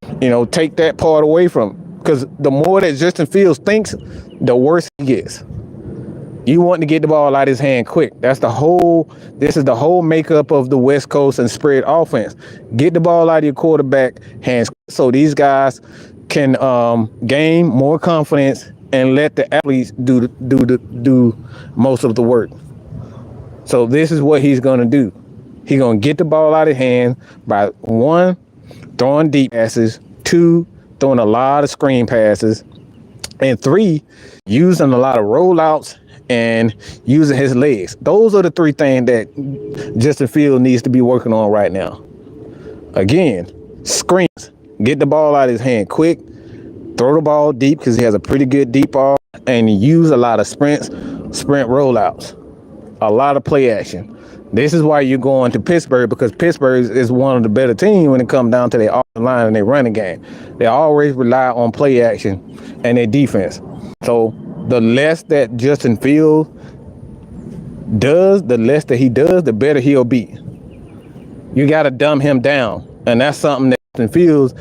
take that part away from him. Because the more that Justin Fields thinks, the worse he gets. You want to get the ball out of his hand quick. This is the whole makeup of the West Coast and spread offense. Get the ball out of your quarterback hands so these guys can gain more confidence and let the athletes do most of the work. So this is what he's going to do. He's going to get the ball out of his hand by 1, throwing deep passes, 2, throwing a lot of screen passes, and 3, using a lot of rollouts and using his legs. Those are the 3 things that Justin Fields needs to be working on right now. Again, screens, get the ball out of his hand quick, throw the ball deep because he has a pretty good deep ball, and use a lot of sprint rollouts, a lot of play action. This is why you're going to Pittsburgh, because Pittsburgh is one of the better teams when it comes down to their offensive line and their running game. They always rely on play action and their defense. So the less that Justin Fields does, the better he'll be. You got to dumb him down. And that's something that Justin Fields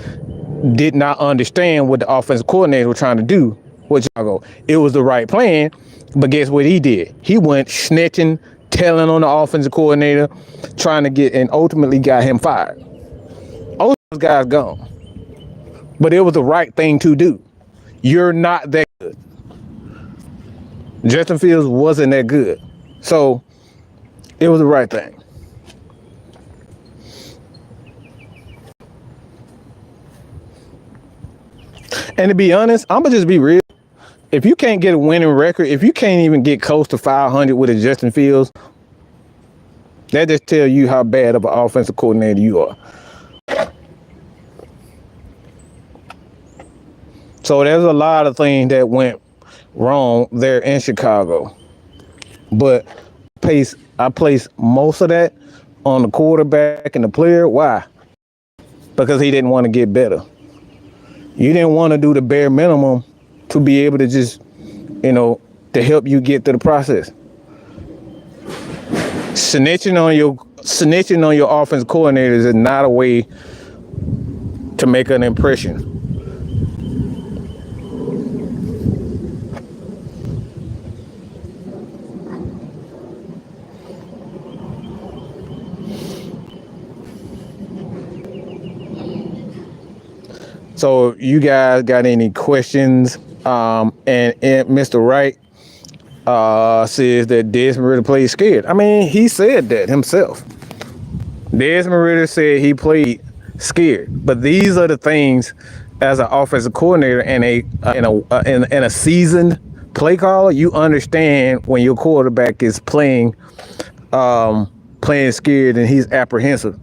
did not understand what the offensive coordinator was trying to do with Chicago. It was the right plan, but guess what he did? He went snitching, telling on the offensive coordinator, trying to get, and ultimately got him fired. All those guys gone. But it was the right thing to do. You're not that good. Justin Fields wasn't that good. So it was the right thing. And to be honest, I'm going to just be real. If you can't get a winning record, if you can't even get close to 500 with a Justin Fields, that just tells you how bad of an offensive coordinator you are. So there's a lot of things that went wrong there in Chicago. But I place most of that on the quarterback and the player. Why? Because he didn't want to get better. You didn't want to do the bare minimum to be able to just, to help you get through the process. Snitching on your offensive coordinators is not a way to make an impression. So you guys got any questions? And Mr. Wright says that Desmond Ridder played scared. I mean, he said that himself. Desmond Ridder said he played scared. But these are the things, as an offensive coordinator and a seasoned play caller, you understand when your quarterback is playing scared and he's apprehensive.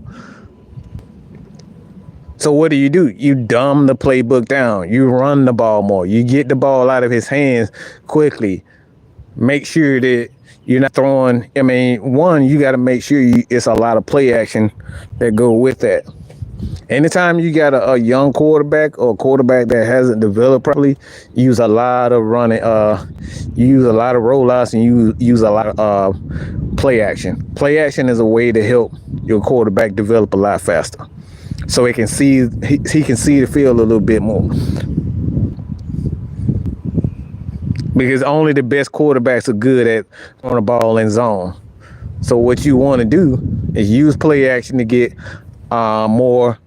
So what do? You dumb the playbook down. You run the ball more. You get the ball out of his hands quickly. Make sure that you're not throwing. You got to make sure it's a lot of play action that go with that. Anytime you got a young quarterback or a quarterback that hasn't developed properly, use a lot of running. Use a lot of rollouts and use a lot of play action. Play action is a way to help your quarterback develop a lot faster, so he can see the field a little bit more. because only the best quarterbacks are good at throwing the ball in zone. So what you want to do is use play action to get more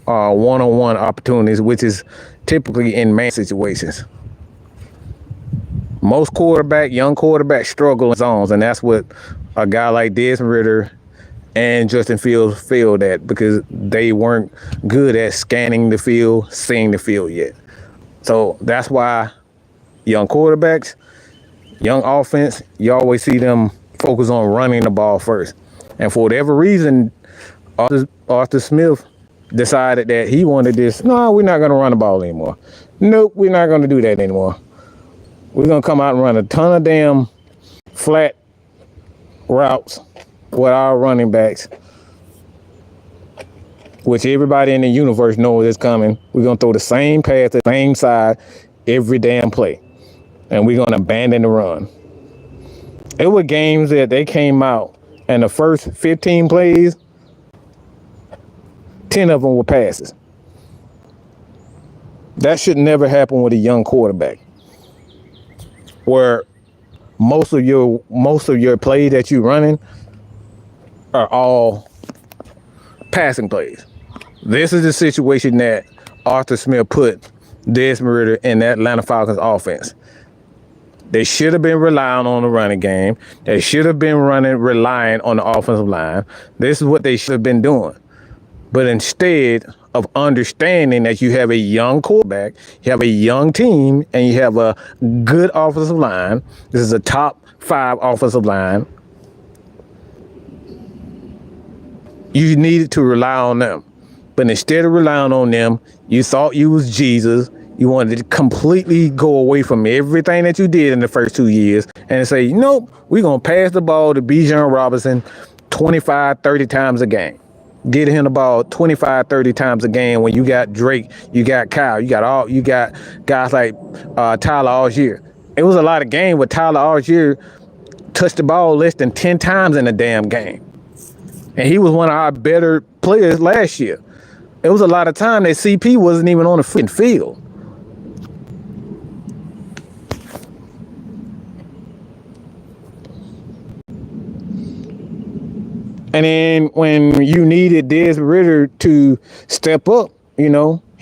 one-on-one opportunities, which is typically in man situations. Most young quarterbacks struggle in zones, and that's what a guy like Desmond Ridder and Justin Fields failed at, because they weren't good at scanning the field, seeing the field yet. So that's why young quarterbacks, young offense, you always see them focus on running the ball first. And for whatever reason, Arthur Smith decided that he wanted this. No, we're not going to run the ball anymore. Nope, we're not going to do that anymore. We're going to come out and run a ton of damn flat routes with our running backs, which everybody in the universe knows is coming. We're going to throw the same pass, the same side, every damn play. And we're going to abandon the run. It were games that they came out, and the first 15 plays, 10 of them were passes. That should never happen with a young quarterback, where most of your plays that you're running are all passing plays. This is the situation that Arthur Smith put Desmond Ridder in that Atlanta Falcons offense. They should have been relying on the running game. They should have been relying on the offensive line. This is what they should have been doing. But instead of understanding that you have a young quarterback, you have a young team, and you have a good offensive line, this is a top 5 offensive line, you needed to rely on them. But instead of relying on them, you thought you was Jesus. You wanted to completely go away from everything that you did in the first 2 years and say, nope, we're going to pass the ball to Bijan Robinson 25, 30 times a game. Get him the ball 25, 30 times a game when you got Drake, you got Kyle, you got guys like Tyler Algier. It was a lot of games where Tyler Algier touched the ball less than 10 times in a damn game. And he was one of our better players last year. It was a lot of time that CP wasn't even on the freaking field. And then when you needed Desmond Ridder to step up, he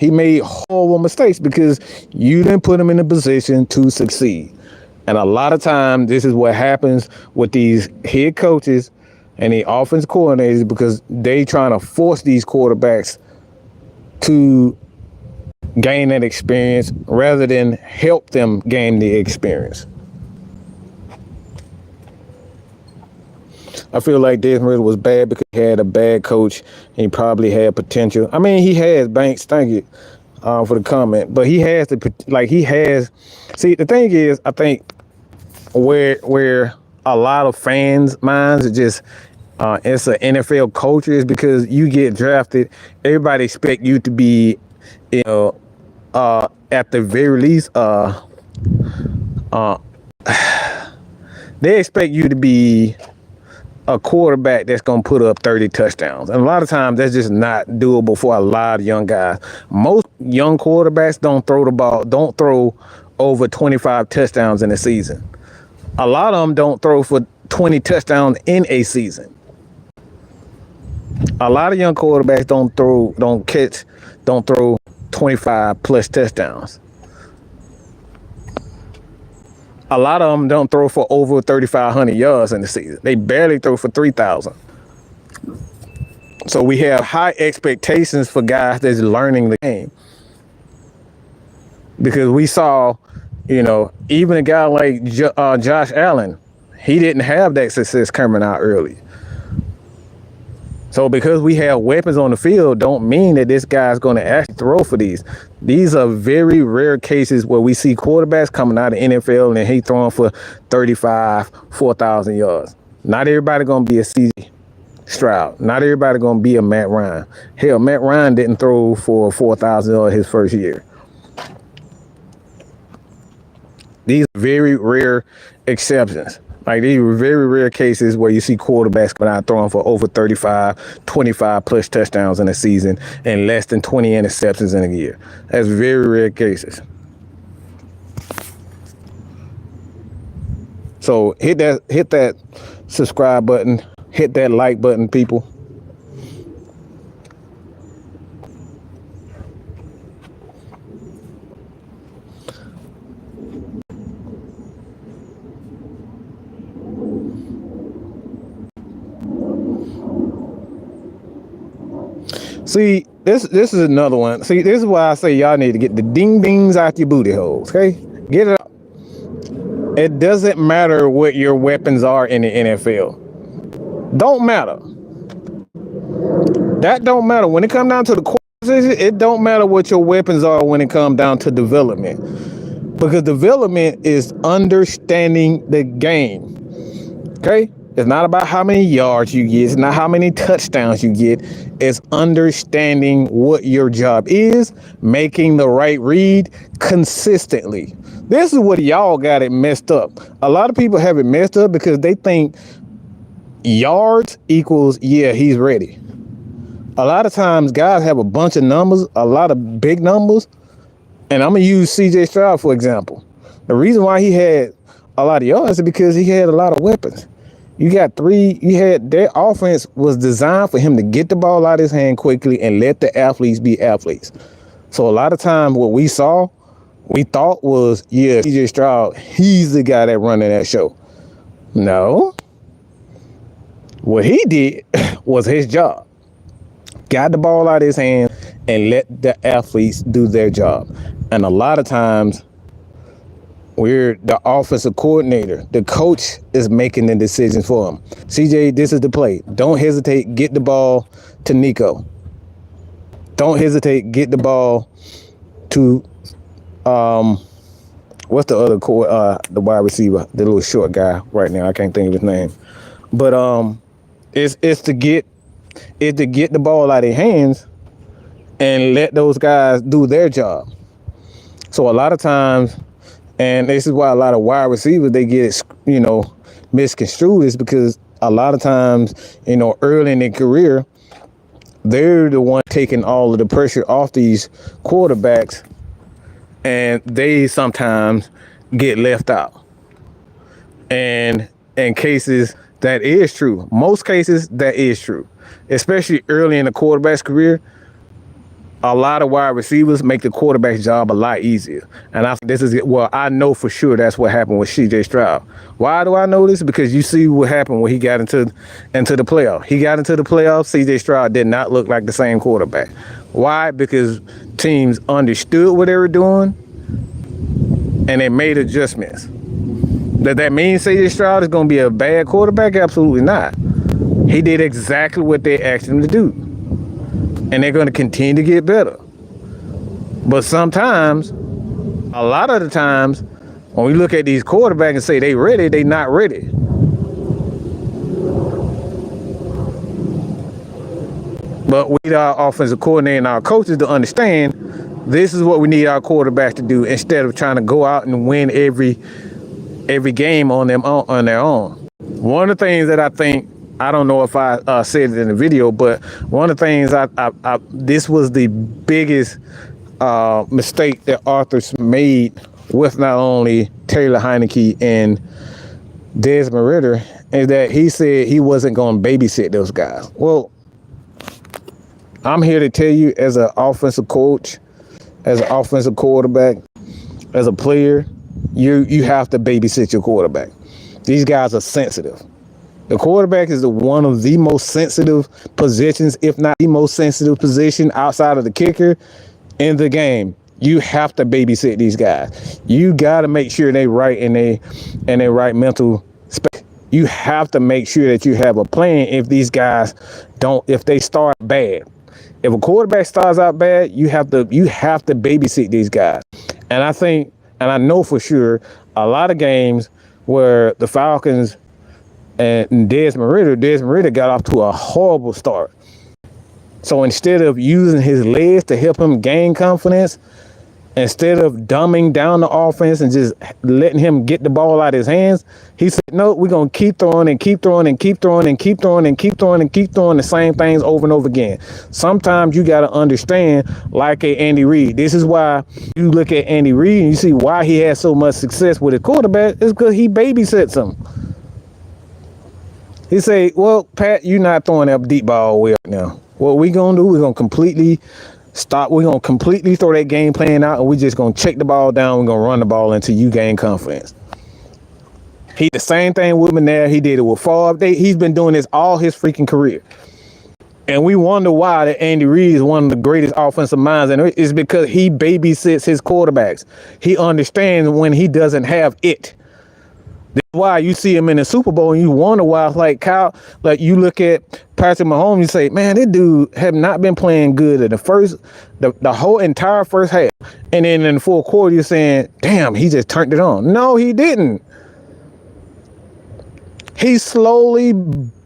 made horrible mistakes because you didn't put him in a position to succeed. And a lot of times, this is what happens with these head coaches and the offense coordinators, because they trying to force these quarterbacks to gain that experience rather than help them gain the experience. I feel like Desmond Ridder was bad because he had a bad coach and he probably had potential. I mean, he has Banks, thank you for the comment, but he has see, the thing is, I think where a lot of fans' minds are just, it's an NFL culture, is because you get drafted, everybody expect you to be, at the very least, they expect you to be a quarterback that's going to put up 30 touchdowns. And a lot of times that's just not doable for a lot of young guys. Most young quarterbacks don't throw over 25 touchdowns in a season. A lot of them don't throw for 20 touchdowns in a season. A lot of young quarterbacks don't throw 25 plus touchdowns. A lot of them don't throw for over 3,500 yards in the season. They barely throw for 3,000. So we have high expectations for guys that's learning the game. Because we saw, even a guy like Josh Allen, he didn't have that success coming out early. So because we have weapons on the field don't mean that this guy's going to actually throw for these. These are very rare cases where we see quarterbacks coming out of the NFL and he throwing for 35, 4,000 yards. Not everybody going to be a C.J. Stroud. Not everybody going to be a Matt Ryan. Hell, Matt Ryan didn't throw for 4,000 yards his first year. These are very rare exceptions. Like, these are very rare cases where you see quarterbacks coming out throwing for over 35, 25 plus touchdowns in a season and less than 20 interceptions in a year. That's very rare cases. So hit that subscribe button, hit that like button, people. See, this is another one. See, this is why I say y'all need to get the ding dings out your booty holes, okay? Get it out. It doesn't matter what your weapons are in the NFL. Don't matter. That don't matter. When it comes down to the core position, it don't matter what your weapons are when it comes down to development. Because development is understanding the game, okay? It's not about how many yards you get. It's not how many touchdowns you get. It's understanding what your job is, making the right read consistently. This is what y'all got it messed up. A lot of people have it messed up because they think yards equals, yeah, he's ready. A lot of times guys have a bunch of numbers, a lot of big numbers. And I'm going to use CJ Stroud, for example. The reason why he had a lot of yards is because he had a lot of weapons. Their offense was designed for him to get the ball out of his hand quickly and let the athletes be athletes. So a lot of times what we thought was, yeah, CJ Stroud, he's the guy that running that show. No. What he did was his job. Got the ball out of his hand and let the athletes do their job. And a lot of times we're the offensive coordinator. The coach is making the decisions for him. CJ, this is the play. Don't hesitate. Get the ball to Nico. Don't hesitate. Get the ball to what's the other the wide receiver, the little short guy right now. I can't think of his name. But it's to get the ball out of their hands and let those guys do their job. So a lot of times, and this is why a lot of wide receivers, they get, misconstrued, is because a lot of times, early in their career, they're the one taking all of the pressure off these quarterbacks, and they sometimes get left out. And in cases, that is true. Most cases, that is true. Especially early in the quarterback's career, a lot of wide receivers make the quarterback's job a lot easier. And I know for sure that's what happened with CJ Stroud. Why do I know this? Because you see what happened when he got into the playoff. He got into the playoffs, CJ Stroud did not look like the same quarterback. Why? Because teams understood what they were doing and they made adjustments. Does that mean CJ Stroud is going to be a bad quarterback? Absolutely not. He did exactly what they asked him to do. And they're going to continue to get better. But sometimes, a lot of the times, when we look at these quarterbacks and say they ready, they not ready. But we need our offensive coordinator and our coaches to understand this is what we need our quarterbacks to do instead of trying to go out and win every game on their own. One of the things that I think, I don't know if I said it in the video, but one of the things this was the biggest mistake that Arthur made with not only Taylor Heineke and Desmond Ridder, is that he said he wasn't going to babysit those guys. Well, I'm here to tell you, as an offensive coach, as an offensive quarterback, as a player, you have to babysit your quarterback. These guys are sensitive. The quarterback is one of the most sensitive positions, if not the most sensitive position outside of the kicker in the game. You have to babysit these guys. You got to make sure they right in their right mental space. You have to make sure that you have a plan if these guys if they start bad. If a quarterback starts out bad, you have to babysit these guys. And I know for sure a lot of games where the Falcons and Desmond Ridder got off to a horrible start. So instead of using his legs to help him gain confidence, Instead of dumbing down the offense and just letting him get the ball out of his hands, he said, no, we're going to keep throwing and keep throwing and keep throwing and keep throwing and keep throwing and keep throwing the same things over and over again. Sometimes you got to understand, like a Andy Reid. This is why you look at Andy Reid and you see why he has so much success with his quarterback. It's because he babysits him. He say, well, Pat, you're not throwing that deep ball away right now. What we going to do, we're going to completely stop. We're going to completely throw that game plan out, and we're just going to check the ball down. We're going to run the ball until you gain confidence. He the same thing with McNair. He did it with Favre. He's been doing this all his freaking career. And we wonder why that Andy Reid is one of the greatest offensive minds, and it's because he babysits his quarterbacks. He understands when he doesn't have it. That's why you see him in the Super Bowl and you wonder why. It's like Kyle, like you look at Patrick Mahomes, you say, man, this dude have not been playing good in the whole entire first half. And then in the fourth quarter, you're saying, damn, he just turned it on. No, he didn't. He slowly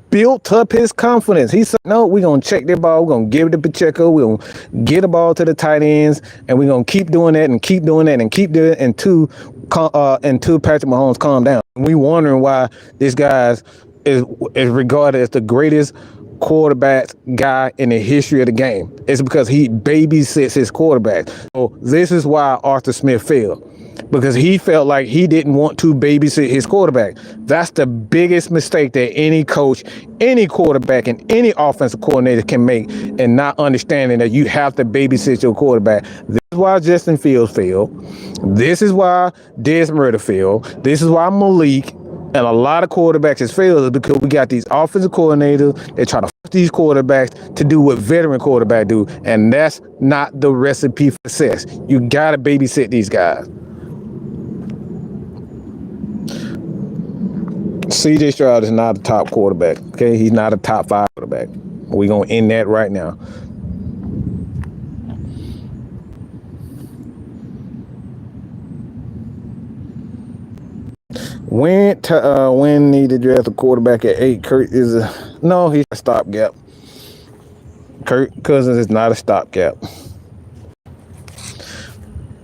built up his confidence. He said, no, we're going to check that ball. We're going to give it to Pacheco. We're going to get the ball to the tight ends. And we're going to keep doing that and keep doing that and keep doing it until Patrick Mahomes calm down. We wondering why this guy is regarded as the greatest quarterback guy in the history of the game. It's because he babysits his quarterback. So this is why Arthur Smith failed. Because he felt like he didn't want to babysit his quarterback. That's the biggest mistake that any coach, any quarterback, and any offensive coordinator can make, and not understanding that you have to babysit your quarterback. This is why Justin Fields failed. This is why Desmond Ridder failed. This is why Malik and a lot of quarterbacks has failed, because we got these offensive coordinators that try to force these quarterbacks to do what veteran quarterbacks do, and that's not the recipe for success. You got to babysit these guys. CJ Stroud is not a top quarterback. Okay, he's not a top 5 quarterback. We're gonna end that right now. When need to draft a quarterback at 8? Kirk is he's a stopgap. Kirk Cousins is not a stopgap.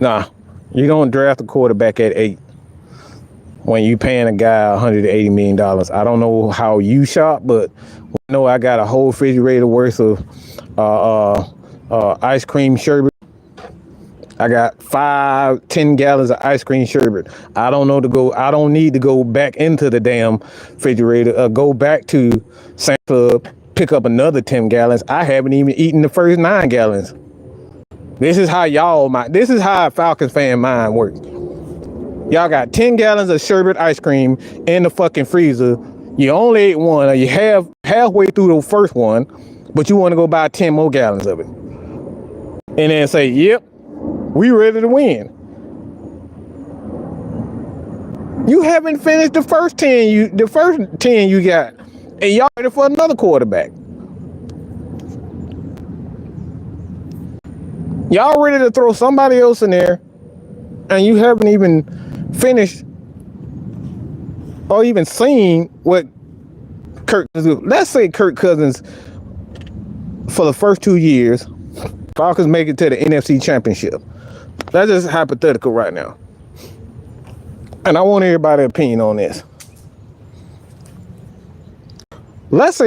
Nah, you don't draft a quarterback at 8. When you paying a guy $180 million. I don't know how you shop, but I know I got a whole refrigerator worth of ice cream sherbet. I got 10 gallons of ice cream sherbet. I don't need to go back into the damn refrigerator, go back to St. Club, pick up another 10 gallons. I haven't even eaten the first 9 gallons. This is how a Falcons fan mind works. Y'all got 10 gallons of sherbet ice cream in the fucking freezer. You only ate one, or you halfway through the first one, but you want to go buy 10 more gallons of it. And then say, yep, we ready to win. You haven't finished the first 10 you got, and y'all ready for another quarterback. Y'all ready to throw somebody else in there, and you haven't even finished or even seen what Kirk is doing. Let's say Kirk Cousins, for the first 2 years, Falcons make it to the NFC Championship. That's just hypothetical right now. And I want everybody's opinion on this. Let's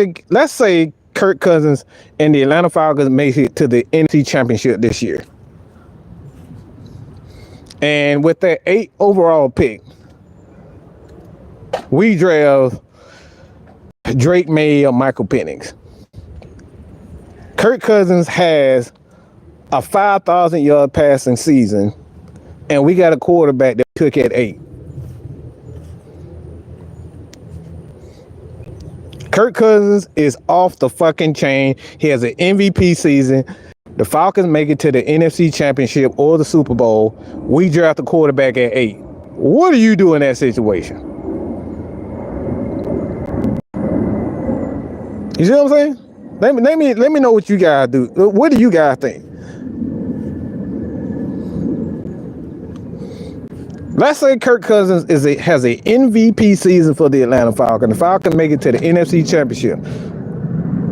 say Kirk Cousins and the Atlanta Falcons make it to the NFC Championship this year. And with that 8 overall pick, we draft Drake May or Michael Penix. Kirk Cousins has a 5,000 yard passing season, and we got a quarterback that took at 8. Kirk Cousins is off the fucking chain. He has an MVP season. The Falcons make it to the NFC Championship or the Super Bowl. We draft a quarterback at 8. What do you do in that situation? You see what I'm saying? Let me know what you guys do. What do you guys think? Let's say Kirk Cousins has an MVP season for the Atlanta Falcons. The Falcons make it to the NFC Championship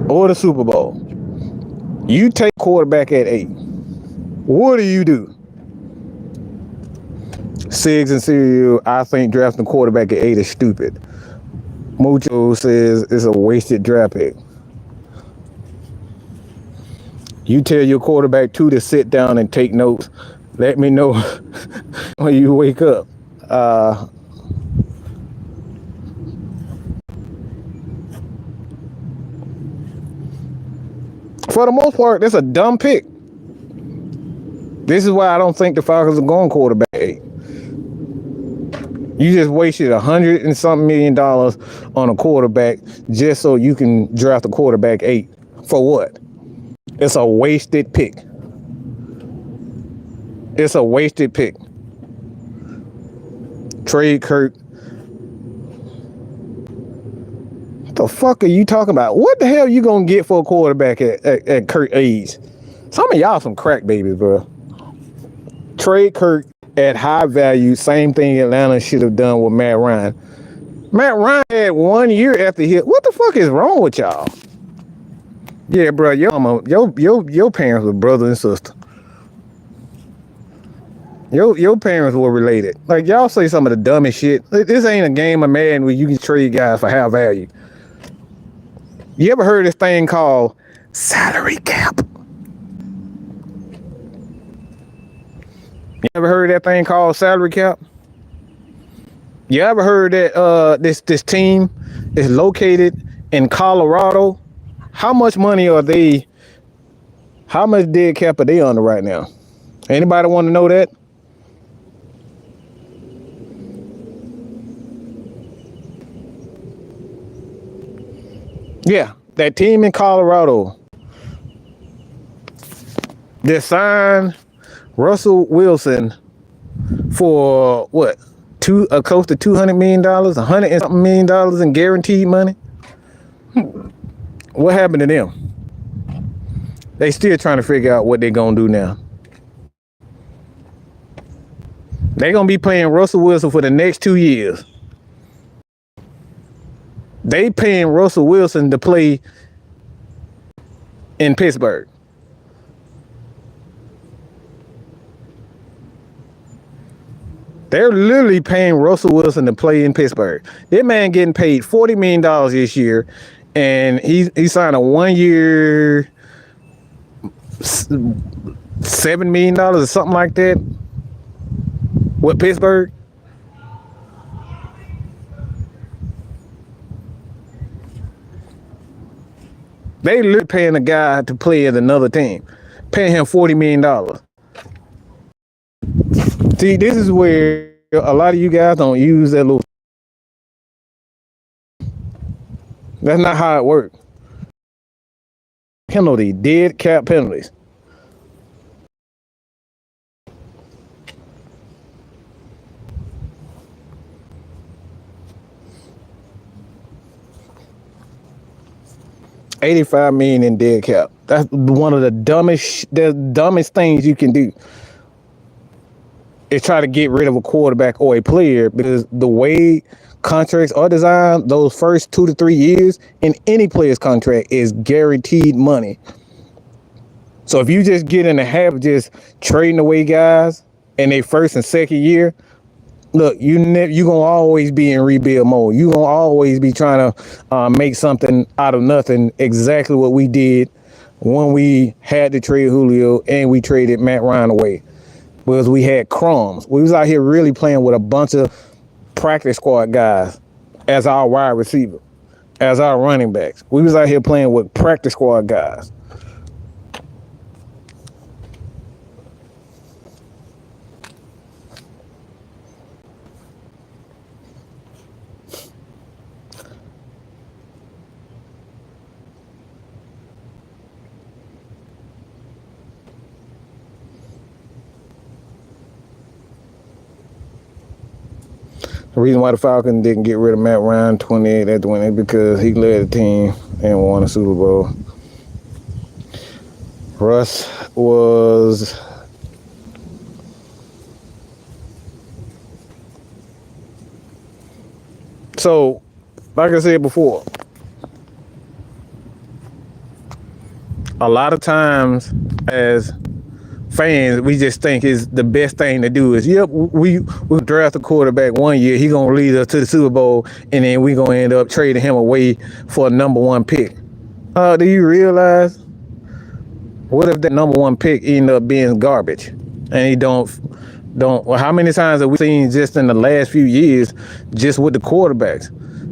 or the Super Bowl. You take quarterback at 8. What do you do? Siggs and Serial, I think drafting quarterback at 8 is stupid. Mucho says it's a wasted draft pick. You tell your quarterback too to sit down and take notes. Let me know when you wake up. For the most part, that's a dumb pick. This is why I don't think the Falcons are going quarterback 8. You just wasted $100 and something million on a quarterback just so you can draft a quarterback 8. For what? It's a wasted pick. It's a wasted pick. Trade Kirk. What the fuck are you talking about? What the hell are you gonna get for a quarterback at Kirk age? Some of y'all some crack babies, bro. Trade Kirk at high value. Same thing Atlanta should have done with Matt Ryan. Matt Ryan had 1 year after hit. What the fuck is wrong with y'all? Yeah, bro, your parents were brother and sister. Your parents were related. Like, y'all say some of the dumbest shit. This ain't a game of Madden where you can trade guys for high value. You ever heard this thing called salary cap? You ever heard that thing called salary cap? You ever heard that this team is located in Colorado? How much money are they? How much dead cap are they under right now? Anybody want to know that? Yeah, that team in Colorado. They signed Russell Wilson for what? Close to $200 million, $100 and something million in guaranteed money. What happened to them? They still trying to figure out what they're gonna do now. They're gonna be paying Russell Wilson for the next 2 years. They paying Russell Wilson to play in Pittsburgh. They're literally paying Russell Wilson to play in Pittsburgh. That man getting paid $40 million this year, and he signed a 1 year, $7 million or something like that with Pittsburgh. They literally paying a guy to play at another team, paying him $40 million. See, this is where a lot of you guys don't use that little. That's not how it works. Penalty, dead cap penalties. $85 million in dead cap. That's one of the dumbest things you can do. Is try to get rid of a quarterback or a player, because the way contracts are designed, those first 2 to 3 years in any player's contract is guaranteed money. So if you just get in the habit of just trading away guys in their first and second year, look, you gonna always be in rebuild mode. You gonna always be trying to make something out of nothing. Exactly what we did when we had to trade Julio and we traded Matt Ryan away, because we had crumbs. We was out here really playing with a bunch of practice squad guys as our wide receiver, as our running backs. We was out here playing with practice squad guys. The reason why the Falcons didn't get rid of Matt Ryan 28 at the win is because he led the team and won a Super Bowl. Russ was so, like I said before, a lot of times as fans, we just think is the best thing to do is, yep, we draft a quarterback one year, he gonna lead us to the Super Bowl, and then we gonna end up trading him away for a number one pick. Do you realize what if that number one pick end up being garbage and he don't well, how many times have we seen just in the last few years just with the quarterbacks?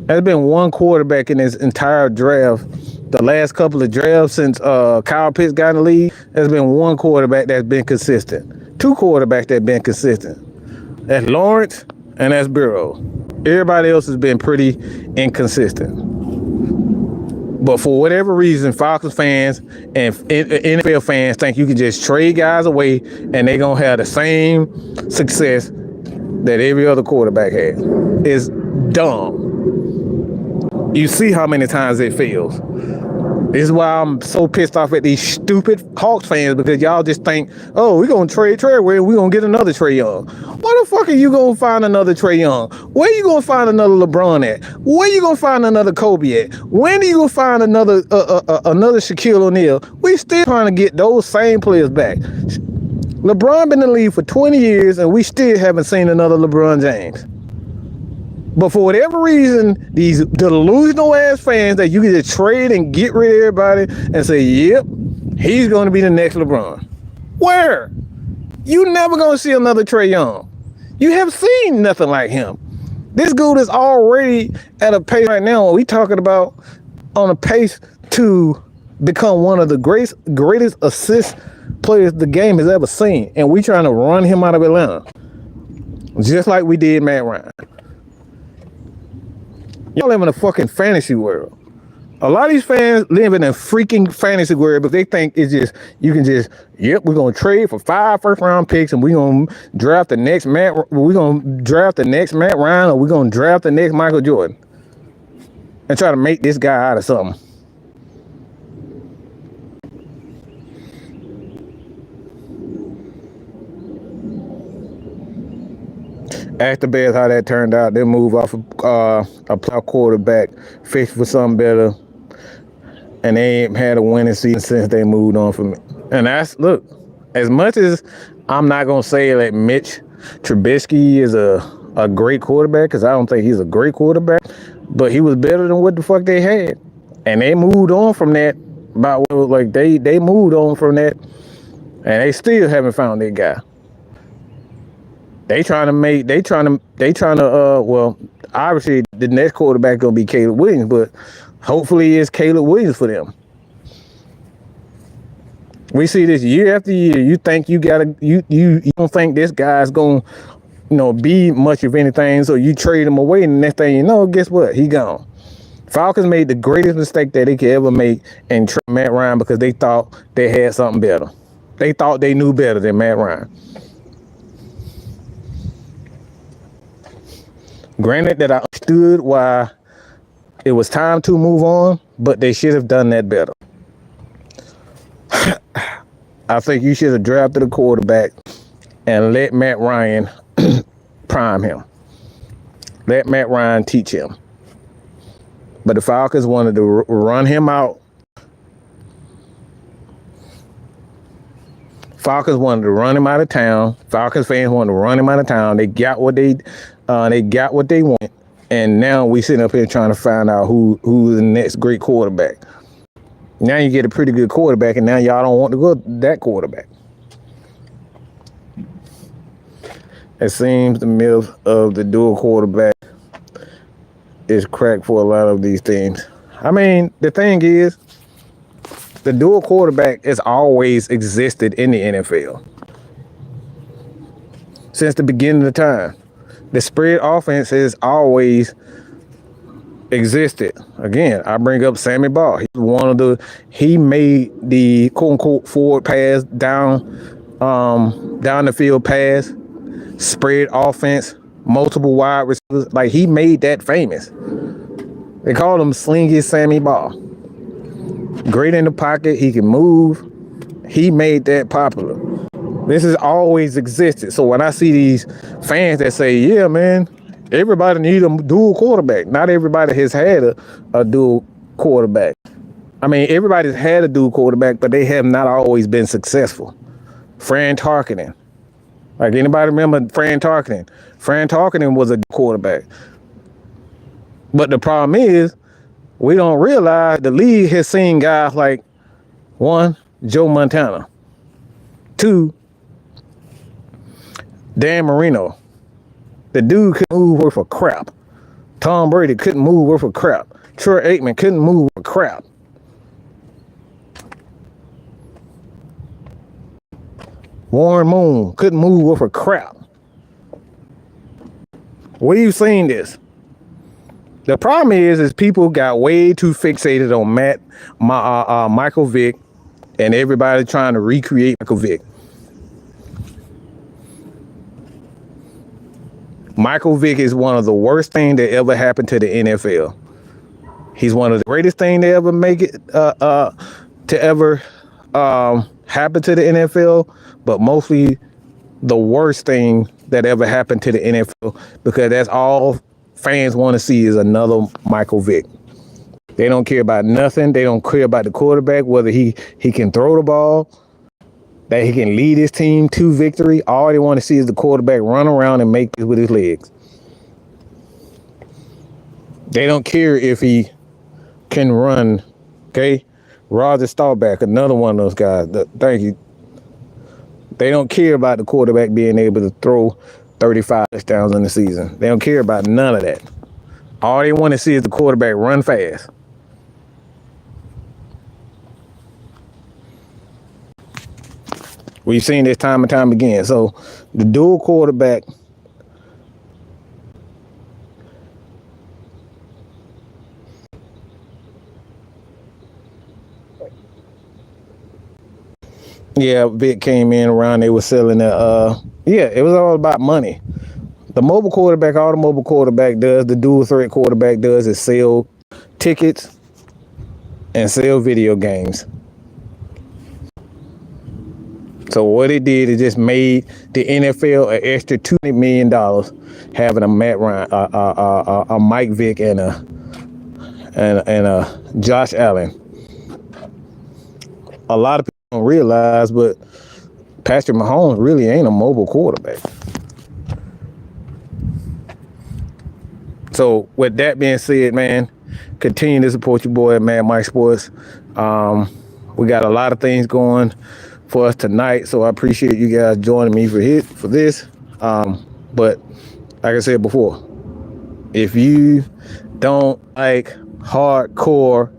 There's been one quarterback in this entire draft, the last couple of drafts since Kyle Pitts got in the league. There's been one quarterback that's been consistent. Two quarterbacks that been consistent. That's Lawrence and that's Jeberaeel. Everybody else has been pretty inconsistent. But for whatever reason, Falcons fans and NFL fans think you can just trade guys away and they're going to have the same success that every other quarterback had. It's dumb. You see how many times it fails. This is why I'm so pissed off at these stupid Hawks fans, because y'all just think, oh, we're going to trade away, we're going to get another Trae Young. Where the fuck are you going to find another Trae Young? Where you going to find another LeBron at? Where you going to find another Kobe at? When are you going to find another Shaquille O'Neal? We still trying to get those same players back. LeBron been in the league for 20 years, and we still haven't seen another LeBron James. But for whatever reason, these delusional ass fans that you can just trade and get rid of everybody and say, yep, he's going to be the next LeBron. Where? You never going to see another Trae Young. You have seen nothing like him. This dude is already at a pace right now. We talking about on a pace to become one of the greatest assist players the game has ever seen. And we trying to run him out of Atlanta. Just like we did Matt Ryan. Y'all live in a fucking fantasy world. A lot of these fans live in a freaking fantasy world, but they think it's just, you can just, yep, we're going to trade for 5 first-round picks and we're going to draft the next Matt Ryan, or we're going to draft the next Michael Jordan and try to make this guy out of something. Ask the Bears how that turned out. They move off a playoff quarterback, fish for something better, and they ain't had a winning season since they moved on from it. And that's, look, as much as I'm not gonna say that Mitch Trubisky is a great quarterback, because I don't think he's a great quarterback, but he was better than what the fuck they had, and they moved on from that. They moved on from that, and they still haven't found their guy. Well, obviously the next quarterback gonna be Caleb Williams, but hopefully it's Caleb Williams for them. We see this year after year. You think you don't think this guy's gonna, be much of anything, so you trade him away, and the next thing you know, guess what? He gone. Falcons made the greatest mistake that they could ever make and trade Matt Ryan because they thought they had something better. They thought they knew better than Matt Ryan. Granted that I understood why it was time to move on, but they should have done that better. I think you should have drafted a quarterback and let Matt Ryan prime him. Let Matt Ryan teach him. But the Falcons wanted to run him out. Falcons wanted to run him out of town. Falcons fans wanted to run him out of town. They got what they want, and now we sitting up here trying to find out who's the next great quarterback. Now you get a pretty good quarterback, and now y'all don't want to go that quarterback. It seems the myth of the dual quarterback is cracked for a lot of these teams. I mean, the thing is, the dual quarterback has always existed in the NFL since the beginning of time. The spread offense has always existed. Again, I bring up Sammy Ball. He made the quote unquote forward pass down the field pass, spread offense, multiple wide receivers. Like, he made that famous. They call him Slingy Sammy Ball. Great in the pocket, he can move. He made that popular. This has always existed. So when I see these fans that say, yeah, man, everybody needs a dual quarterback. Not everybody has had a dual quarterback. I mean, everybody's had a dual quarterback, but they have not always been successful. Fran Tarkenton. Like, anybody remember Fran Tarkenton? Fran Tarkenton was a quarterback. But the problem is, we don't realize the league has seen guys like, one, Joe Montana. Two, Dan Marino. The dude couldn't move worth a crap. Tom Brady couldn't move worth a crap. Troy Aikman couldn't move worth a crap. Warren Moon couldn't move worth a crap. We've seen this. The problem is people got way too fixated on Michael Vick, and everybody trying to recreate Michael Vick. Michael Vick is one of the worst things that ever happened to the NFL. He's one of the greatest things to ever make it happen to the NFL, but mostly the worst thing that ever happened to the NFL, because that's all fans want to see is another Michael Vick. They don't care about nothing. They don't care about the quarterback, whether he can throw the ball, that he can lead his team to victory. All they want to see is the quarterback run around and make it with his legs. They don't care if he can run. Okay, Roger Staubach, another one of those guys. Thank you. They don't care about the quarterback being able to throw 35 touchdowns in the season. They don't care about none of that. All they want to see is the quarterback run fast. We've seen this time and time again. So the dual quarterback, yeah, Vic came in around, they were selling it was all about money. The mobile quarterback, all the mobile quarterback does, the dual threat quarterback does, is sell tickets and sell video games. So what it did, it just made the NFL an extra $200 million having a Matt Ryan, a Mike Vick, and a Josh Allen. A lot of people don't realize, but Patrick Mahomes really ain't a mobile quarterback. So with that being said, man, continue to support your boy at Mad Mike Sports. We got a lot of things going for us tonight, so I appreciate you guys joining me for this. But like I said before, if you don't like hardcore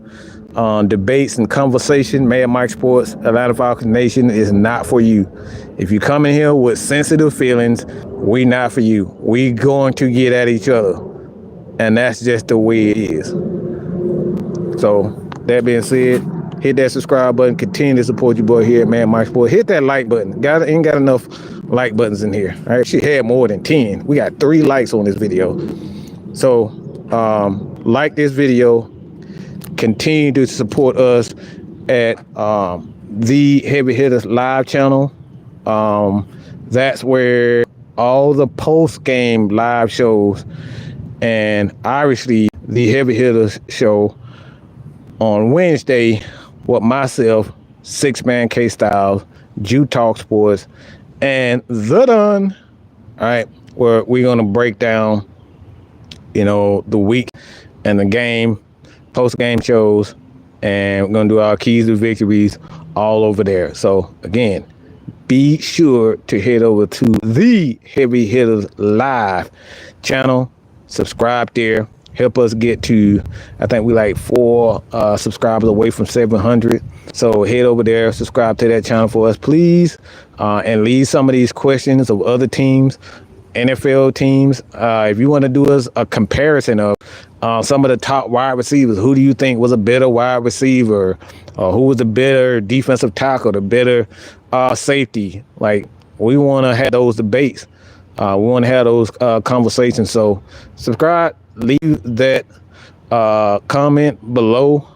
debates and conversation, Mad Mike Sports, Atlanta Falcons Nation is not for you. If you come in here with sensitive feelings, we not for you. We going to get at each other, and that's just the way it is. So that being said, hit that subscribe button. Continue to support your boy here at Mad Mike Sports. Hit that like button. Ain't got enough like buttons in here. All right, she had more than 10. We got 3 likes on this video. So like this video. Continue to support us at the Heavy Hitters live channel. That's where all the post-game live shows, and obviously the Heavy Hitters show on Wednesday with myself, 6-Man K-Styles, Jew Talk Sports, and The Done. All right, where we're gonna break down, the week and the game, post-game shows, and we're gonna do our keys to victories all over there. So again, be sure to head over to the Heavy Hitters live channel, subscribe there, help us get to, I think we like 4 subscribers away from 700. So head over there, subscribe to that channel for us, please, and leave some of these questions of other teams, NFL teams. If you want to do us a comparison of some of the top wide receivers, who do you think was a better wide receiver, who was the better defensive tackle, the better safety? Like, we want to have those debates. We want to have those conversations. So subscribe, leave that comment below.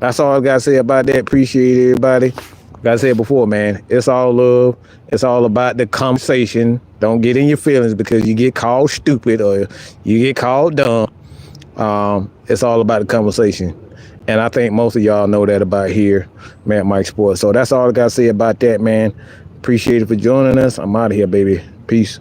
That's all I got to say about that. Appreciate everybody. Like I said before, man, it's all love. It's all about the conversation. Don't get in your feelings because you get called stupid or you get called dumb. It's all about the conversation. And I think most of y'all know that about here, Mad Mike Sports. So that's all I got to say about that, man. Appreciate it for joining us. I'm out of here, baby. Peace.